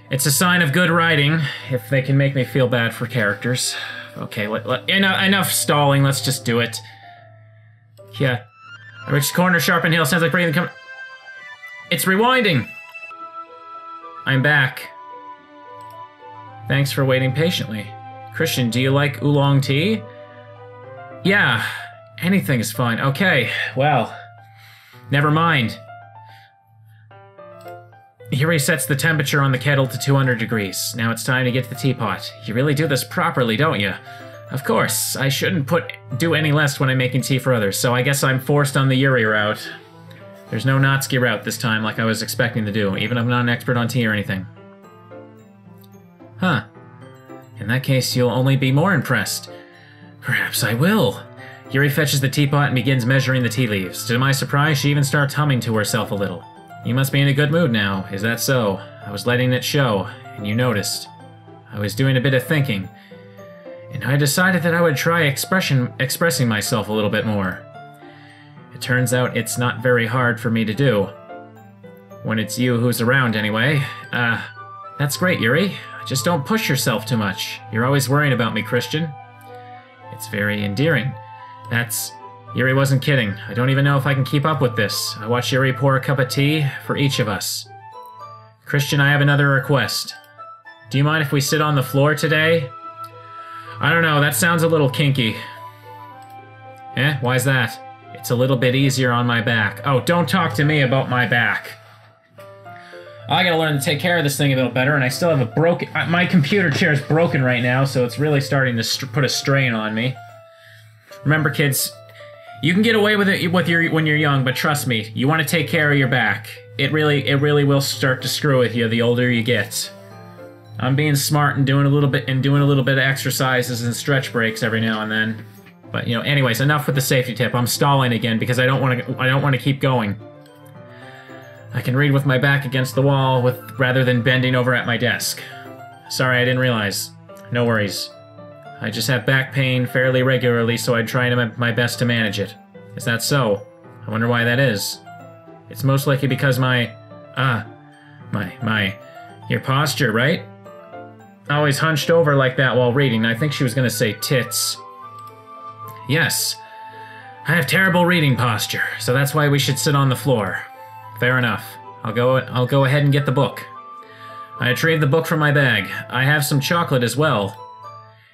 it's a sign of good writing if they can make me feel bad for characters. Okay, enough stalling, let's just do it. Yeah. I reach the corner, sharpen hill, sounds like breathing coming. It's rewinding! I'm back. Thanks for waiting patiently. Christian, do you like oolong tea? Yeah, anything is fine. Okay, well, never mind. Yuri sets the temperature on the kettle to 200 degrees. Now it's time to get to the teapot. You really do this properly, don't you? Of course, I shouldn't do any less when I'm making tea for others, so I guess I'm forced on the Yuri route. There's no Natsuki route this time like I was expecting to do, even if I'm not an expert on tea or anything. Huh. In that case, you'll only be more impressed. Perhaps I will. Yuri fetches the teapot and begins measuring the tea leaves. To my surprise, she even starts humming to herself a little. You must be in a good mood now, is that so? I was letting it show, and you noticed. I was doing a bit of thinking, and I decided that I would try expressing myself a little bit more. It turns out it's not very hard for me to do. When it's you who's around, anyway. That's great, Yuri. Just don't push yourself too much. You're always worrying about me, Christian. It's very endearing. Yuri wasn't kidding. I don't even know if I can keep up with this. I watch Yuri pour a cup of tea for each of us. Christian, I have another request. Do you mind if we sit on the floor today? I don't know, that sounds a little kinky. Why's that? It's a little bit easier on my back. Oh, don't talk to me about my back. I gotta learn to take care of this thing a little better, and I still have a broken... my computer chair is broken right now, so it's really starting to put a strain on me. Remember, kids, you can get away with it when you're young, but trust me, you want to take care of your back. It really will start to screw with you the older you get. I'm being smart and doing a little bit of exercises and stretch breaks every now and then. But anyways, enough with the safety tip. I'm stalling again because I don't want to keep going. I can read with my back against the wall rather than bending over at my desk. Sorry, I didn't realize. No worries. I just have back pain fairly regularly, so I try my best to manage it. Is that so? I wonder why that is. It's most likely because your posture, right? Always hunched over like that while reading. I think she was gonna say tits. Yes. I have terrible reading posture, so that's why we should sit on the floor. Fair enough. I'll go ahead and get the book. I retrieved the book from my bag. I have some chocolate as well.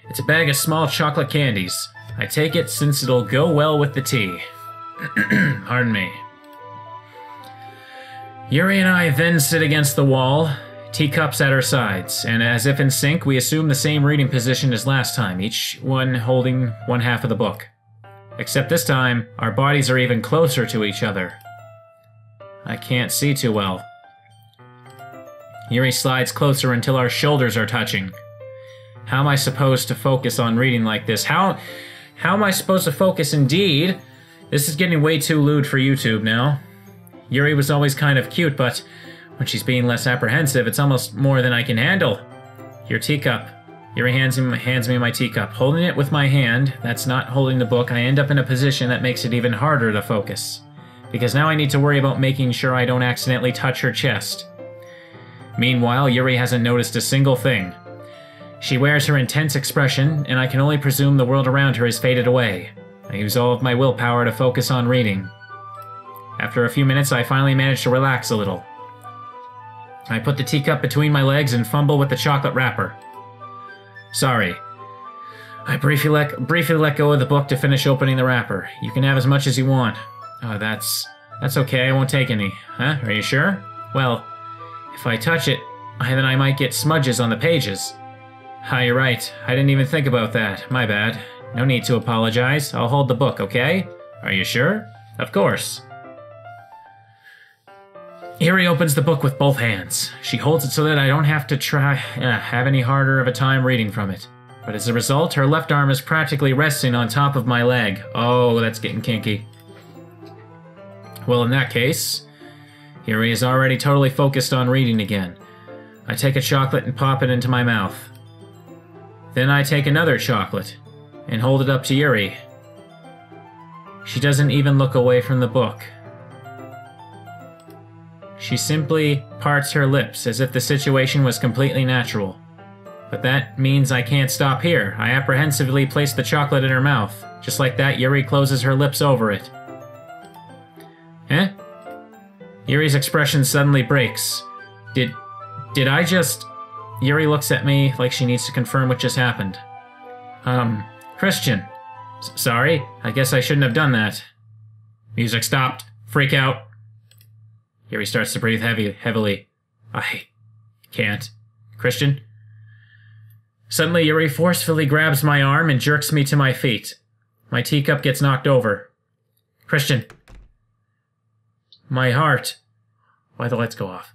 It's a bag of small chocolate candies. I take it since it'll go well with the tea. Pardon me. Yuri and I then sit against the wall, teacups at our sides, and as if in sync, we assume the same reading position as last time, each one holding one half of the book. Except this time, our bodies are even closer to each other. I can't see too well. Yuri slides closer until our shoulders are touching. How am I supposed to focus on reading like this? How am I supposed to focus indeed? This is getting way too lewd for YouTube now. Yuri was always kind of cute, but when she's being less apprehensive, it's almost more than I can handle. Your teacup. Yuri hands me my teacup. Holding it with my hand, that's not holding the book, I end up in a position that makes it even harder to focus. Because now I need to worry about making sure I don't accidentally touch her chest. Meanwhile, Yuri hasn't noticed a single thing. She wears her intense expression, and I can only presume the world around her has faded away. I use all of my willpower to focus on reading. After a few minutes, I finally manage to relax a little. I put the teacup between my legs and fumble with the chocolate wrapper. Sorry. I briefly let go of the book to finish opening the wrapper. You can have as much as you want. Oh, that's That's okay, I won't take any. Huh? Are you sure? Well, if I touch it, then I might get smudges on the pages. Ah, you're right. I didn't even think about that. My bad. No need to apologize. I'll hold the book, okay? Are you sure? Of course. Yuri opens the book with both hands. She holds it so that I don't have to have any harder of a time reading from it. But as a result, her left arm is practically resting on top of my leg. Oh, that's getting kinky. Well, in that case, Yuri is already totally focused on reading again. I take a chocolate and pop it into my mouth. Then I take another chocolate and hold it up to Yuri. She doesn't even look away from the book. She simply parts her lips as if the situation was completely natural. But that means I can't stop here. I apprehensively place the chocolate in her mouth. Just like that, Yuri closes her lips over it. Eh? Yuri's expression suddenly breaks. Did I just... Yuri looks at me like she needs to confirm what just happened. Christian. Sorry, I guess I shouldn't have done that. Music stopped. Freak out. Yuri starts to breathe heavily. I can't. Christian? Suddenly, Yuri forcefully grabs my arm and jerks me to my feet. My teacup gets knocked over. Christian. My heart. Why the lights go off?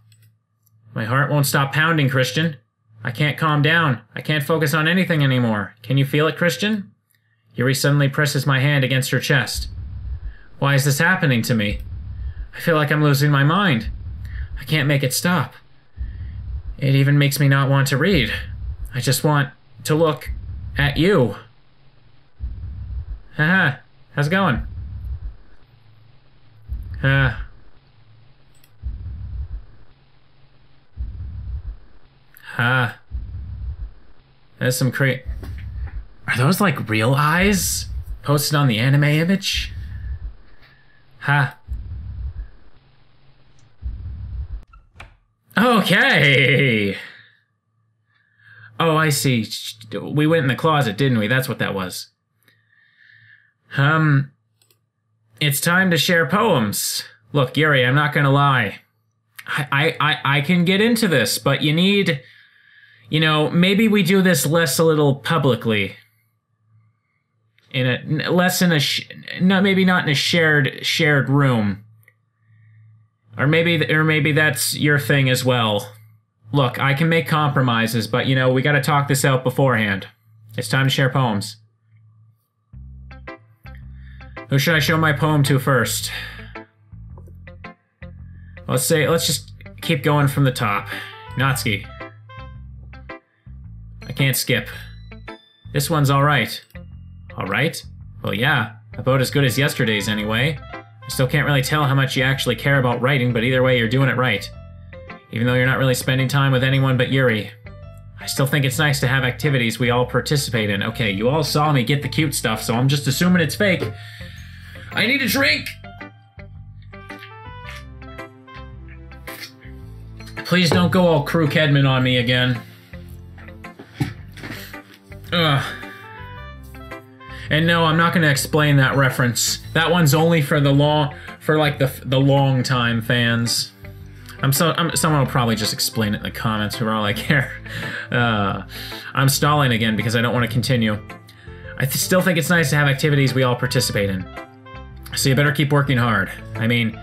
My heart won't stop pounding, Christian. I can't calm down. I can't focus on anything anymore. Can you feel it, Christian? Yuri suddenly presses my hand against her chest. Why is this happening to me? I feel like I'm losing my mind. I can't make it stop. It even makes me not want to read. I just want to look at you. Haha, how's it going? There's some Are those like real eyes? Posted on the anime image? Okay! Oh, I see. We went in the closet, didn't we? That's what that was. It's time to share poems. Look, Yuri, I'm not gonna lie. I can get into this, but you need... You know, maybe we do this a little publicly. Maybe not in a shared room. Or maybe that's your thing as well. Look, I can make compromises, but you know, we gotta talk this out beforehand. It's time to share poems. Who should I show my poem to first? Let's just keep going from the top. Natsuki. I can't skip. This one's alright. Alright? Well, yeah. About as good as yesterday's, anyway. I still can't really tell how much you actually care about writing, but either way, you're doing it right. Even though you're not really spending time with anyone but Yuri. I still think it's nice to have activities we all participate in. Okay, you all saw me get the cute stuff, so I'm just assuming it's fake. I need a drink! Please don't go all Crew Kedman on me again. Ugh. And no, I'm not going to explain that reference. That one's only for the long time fans. Someone will probably just explain it in the comments for all I care. I'm stalling again because I don't want to continue. I still think it's nice to have activities we all participate in. So you better keep working hard. I mean,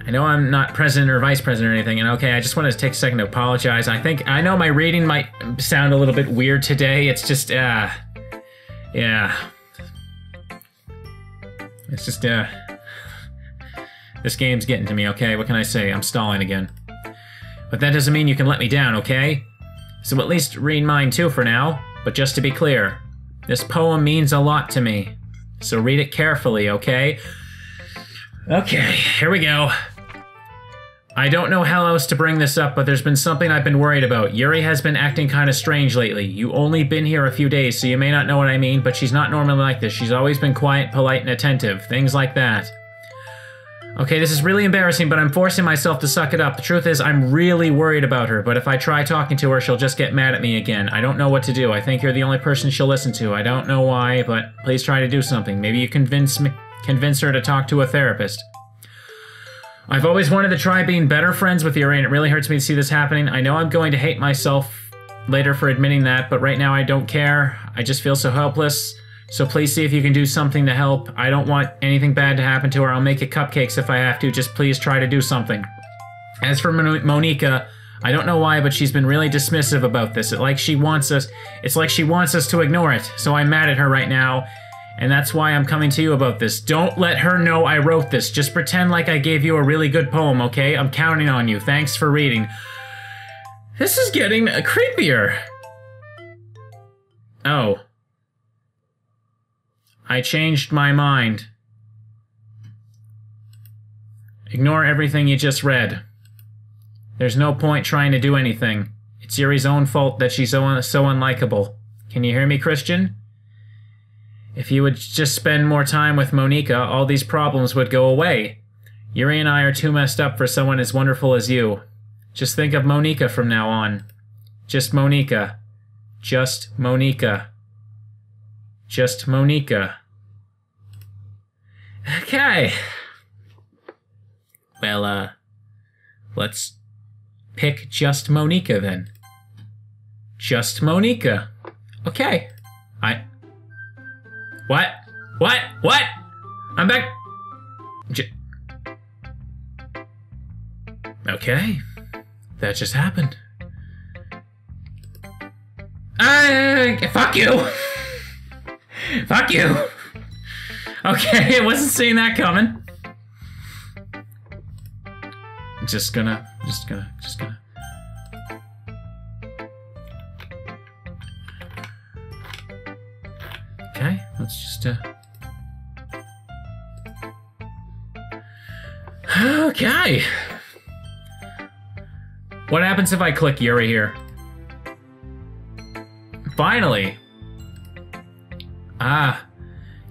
I know I'm not president or vice president or anything, and okay, I just wanted to take a second to apologize. I know my reading might sound a little bit weird today. It's just, yeah. It's just, this game's getting to me, okay? What can I say? I'm stalling again. But that doesn't mean you can let me down, okay? So at least read mine too for now. But just to be clear, this poem means a lot to me. So read it carefully, okay? Okay, here we go. I don't know how else to bring this up, but there's been something I've been worried about. Yuri has been acting kind of strange lately. You only been here a few days, so you may not know what I mean, but she's not normally like this. She's always been quiet, polite, and attentive. Things like that. Okay, this is really embarrassing, but I'm forcing myself to suck it up. The truth is, I'm really worried about her, but if I try talking to her, she'll just get mad at me again. I don't know what to do. I think you're the only person she'll listen to. I don't know why, but please try to do something. Maybe you convince her to talk to a therapist. I've always wanted to try being better friends with Yuri, and it really hurts me to see this happening. I know I'm going to hate myself later for admitting that, but right now I don't care. I just feel so helpless. So please see if you can do something to help. I don't want anything bad to happen to her. I'll make it cupcakes if I have to. Just please try to do something. As for Monica, I don't know why, but she's been really dismissive about this. It's like she wants us to ignore it. So I'm mad at her right now, and that's why I'm coming to you about this. Don't let her know I wrote this. Just pretend like I gave you a really good poem, okay? I'm counting on you. Thanks for reading. This is getting creepier. Oh. I changed my mind. Ignore everything you just read. There's no point trying to do anything. It's Yuri's own fault that she's so unlikable. Can you hear me, Christian? If you would just spend more time with Monica, all these problems would go away. Yuri and I are too messed up for someone as wonderful as you. Just think of Monica from now on. Just Monica. Just Monica. Just Monica. Okay. Well, let's pick just Monica then. Just Monica. Okay. What? What? I'm back. Okay. That just happened. Fuck you! Fuck you! Okay, I wasn't seeing that coming. Just gonna. Okay, let's just, Okay! What happens if I click Yuri here? Finally! Ah,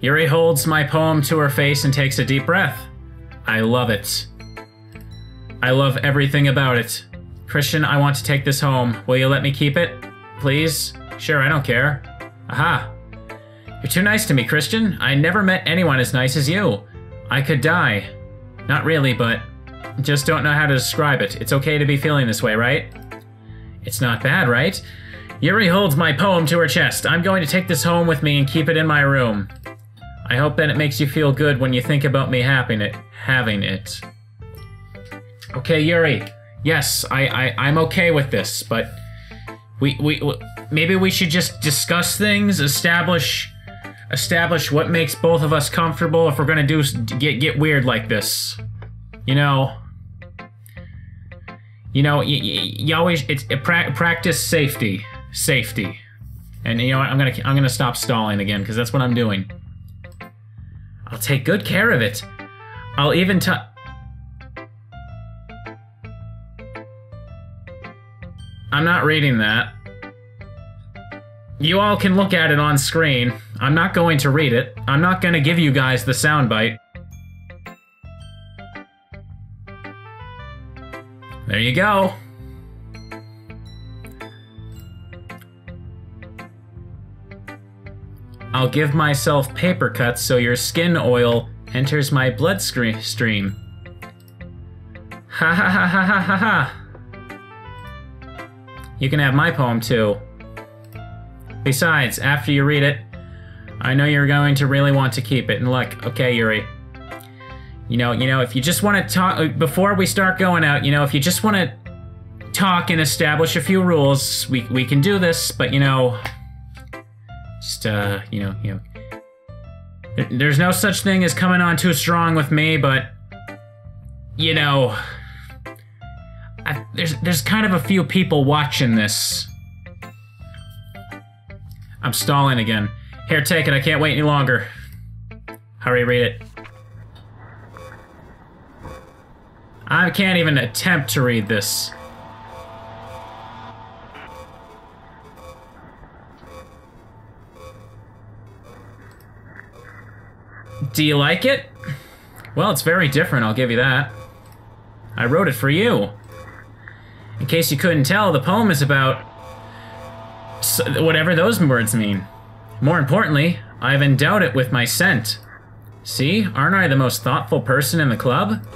Yuri holds my poem to her face and takes a deep breath. I love it. I love everything about it. Christian, I want to take this home. Will you let me keep it? Please? Sure, I don't care. Aha. You're too nice to me, Christian. I never met anyone as nice as you. I could die. Not really, but just don't know how to describe it. It's okay to be feeling this way, right? It's not bad, right? Yuri holds my poem to her chest. I'm going to take this home with me and keep it in my room. I hope that it makes you feel good when you think about me having it. Okay, Yuri. Yes, I'm okay with this, but maybe we should just discuss things, establish what makes both of us comfortable if we're gonna get weird like this. You always practice safety, and you know what? I'm gonna stop stalling again because that's what I'm doing. I'll take good care of it. I'll even I'm not reading that. You all can look at it on screen. I'm not going to read it. I'm not going to give you guys the soundbite. There you go. I'll give myself paper cuts so your skin oil enters my bloodstream. Ha ha ha ha ha ha ha. You can have my poem too. Besides, after you read it, I know you're going to really want to keep it. And look, okay, Yuri. You know, if you just want to talk, before we start going out, if you just want to talk and establish a few rules, we can do this, but just, there's no such thing as coming on too strong with me, but, there's kind of a few people watching this. I'm stalling again. Here, take it. I can't wait any longer. Hurry, read it. I can't even attempt to read this. Do you like it? Well, it's very different, I'll give you that. I wrote it for you. In case you couldn't tell, the poem is about whatever those words mean. More importantly, I've endowed it with my scent. See, aren't I the most thoughtful person in the club?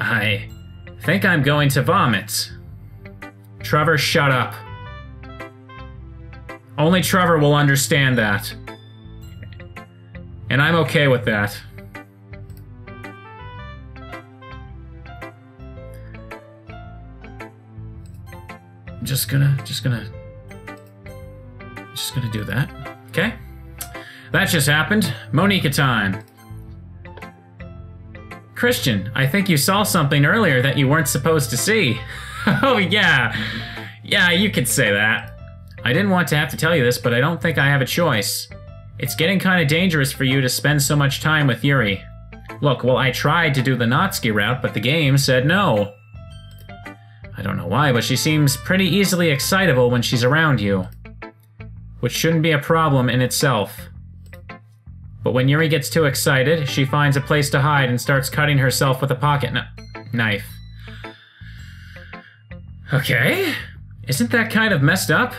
I think I'm going to vomit. Trevor, shut up. Only Trevor will understand that. And I'm okay with that. Just gonna do that. Okay? That just happened. Monica time. Christian, I think you saw something earlier that you weren't supposed to see. Oh, yeah. Yeah, you could say that. I didn't want to have to tell you this, but I don't think I have a choice. It's getting kind of dangerous for you to spend so much time with Yuri. Look, well, I tried to do the Natsuki route, but the game said no. I don't know why, but she seems pretty easily excitable when she's around you. Which shouldn't be a problem in itself. But when Yuri gets too excited, she finds a place to hide and starts cutting herself with a pocket knife. Okay, isn't that kind of messed up?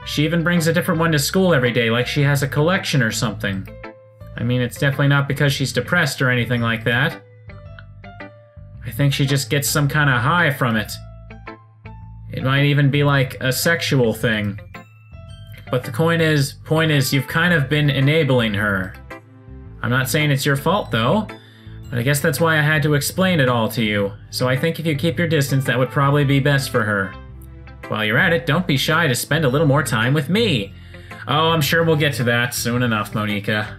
She even brings a different one to school every day, like she has a collection or something. I mean, it's definitely not because she's depressed or anything like that. I think she just gets some kind of high from it. It might even be like a sexual thing. But the point is, you've kind of been enabling her. I'm not saying it's your fault, though, but I guess that's why I had to explain it all to you. So I think if you keep your distance, that would probably be best for her. While you're at it, don't be shy to spend a little more time with me. Oh, I'm sure we'll get to that soon enough, Monica.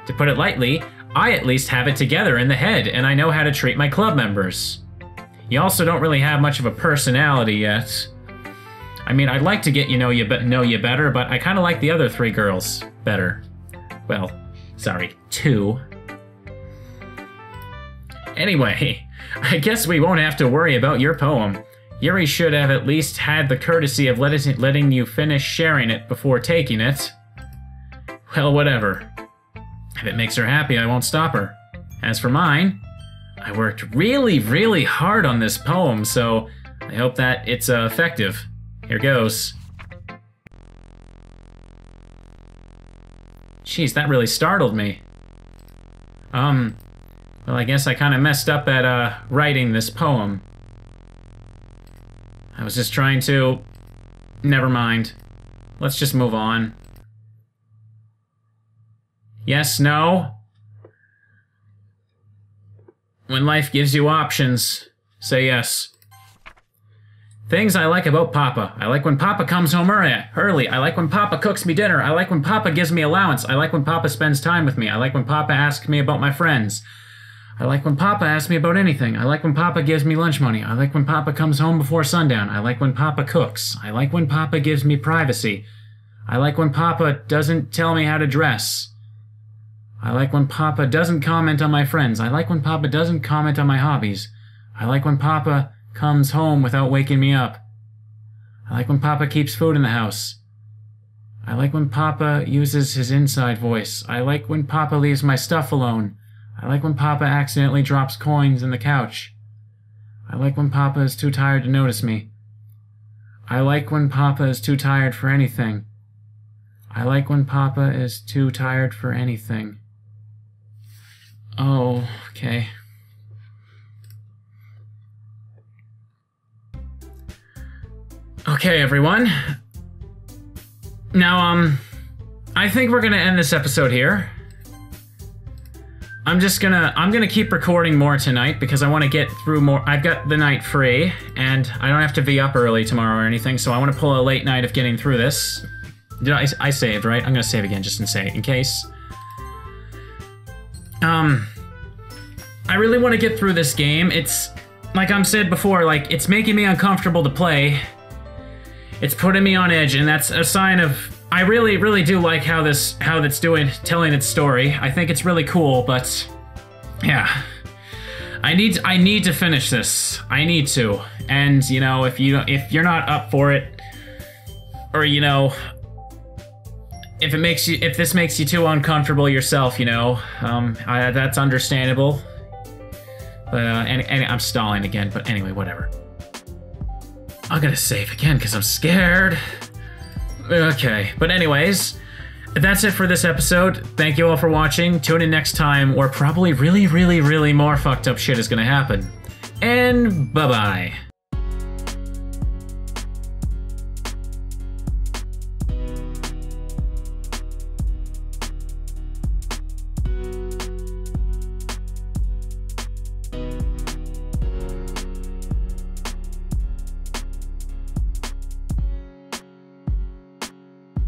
To put it lightly, I at least have it together in the head, and I know how to treat my club members. You also don't really have much of a personality yet. I mean, I'd like to get know you better, but I kind of like the other 3 girls better. Well, sorry, 2. Anyway, I guess we won't have to worry about your poem. Yuri should have at least had the courtesy of letting you finish sharing it before taking it. Well, whatever. If it makes her happy, I won't stop her. As for mine, I worked really, really hard on this poem, so I hope that it's effective. Here goes. Jeez, that really startled me. Well, I guess I kind of messed up at, writing this poem. I was just trying to... Never mind. Let's just move on. Yes, no? When life gives you options, say yes. Things I like about Papa. I like when Papa comes home early. I like when Papa cooks me dinner. I like when Papa gives me allowance. I like when Papa spends time with me. I like when Papa asks me about my friends. I like when Papa asks me about anything. I like when Papa gives me lunch money. I like when Papa comes home before sundown. I like when Papa cooks. I like when Papa gives me privacy. I like when Papa doesn't tell me how to dress. I like when Papa doesn't comment on my friends. I like when Papa doesn't comment on my hobbies. I like when Papa comes home without waking me up. I like when Papa keeps food in the house. I like when Papa uses his inside voice. I like when Papa leaves my stuff alone. I like when Papa accidentally drops coins in the couch. I like when Papa is too tired to notice me. I like when Papa is too tired for anything. I like when Papa is too tired for anything. Oh, okay. Okay, everyone. Now, I think we're gonna end this episode here. I'm gonna keep recording more tonight because I want to get through more. I've got the night free, and I don't have to be up early tomorrow or anything, so I want to pull a late night of getting through this. I saved, right? I'm gonna save again just in case. I really want to get through this game. It's, like I said before, like, it's making me uncomfortable to play. It's putting me on edge, and that's a sign of... I really, really do like how it's telling its story. I think it's really cool, but yeah, I need to finish this. I need to, and you know, if you're not up for it, or you know, if this makes you too uncomfortable yourself, you know, that's understandable. But and I'm stalling again. But anyway, whatever. I'm gonna save again because I'm scared. Okay, but anyways, that's it for this episode. Thank you all for watching. Tune in next time where probably really, really, really more fucked up shit is gonna happen. and bye-bye.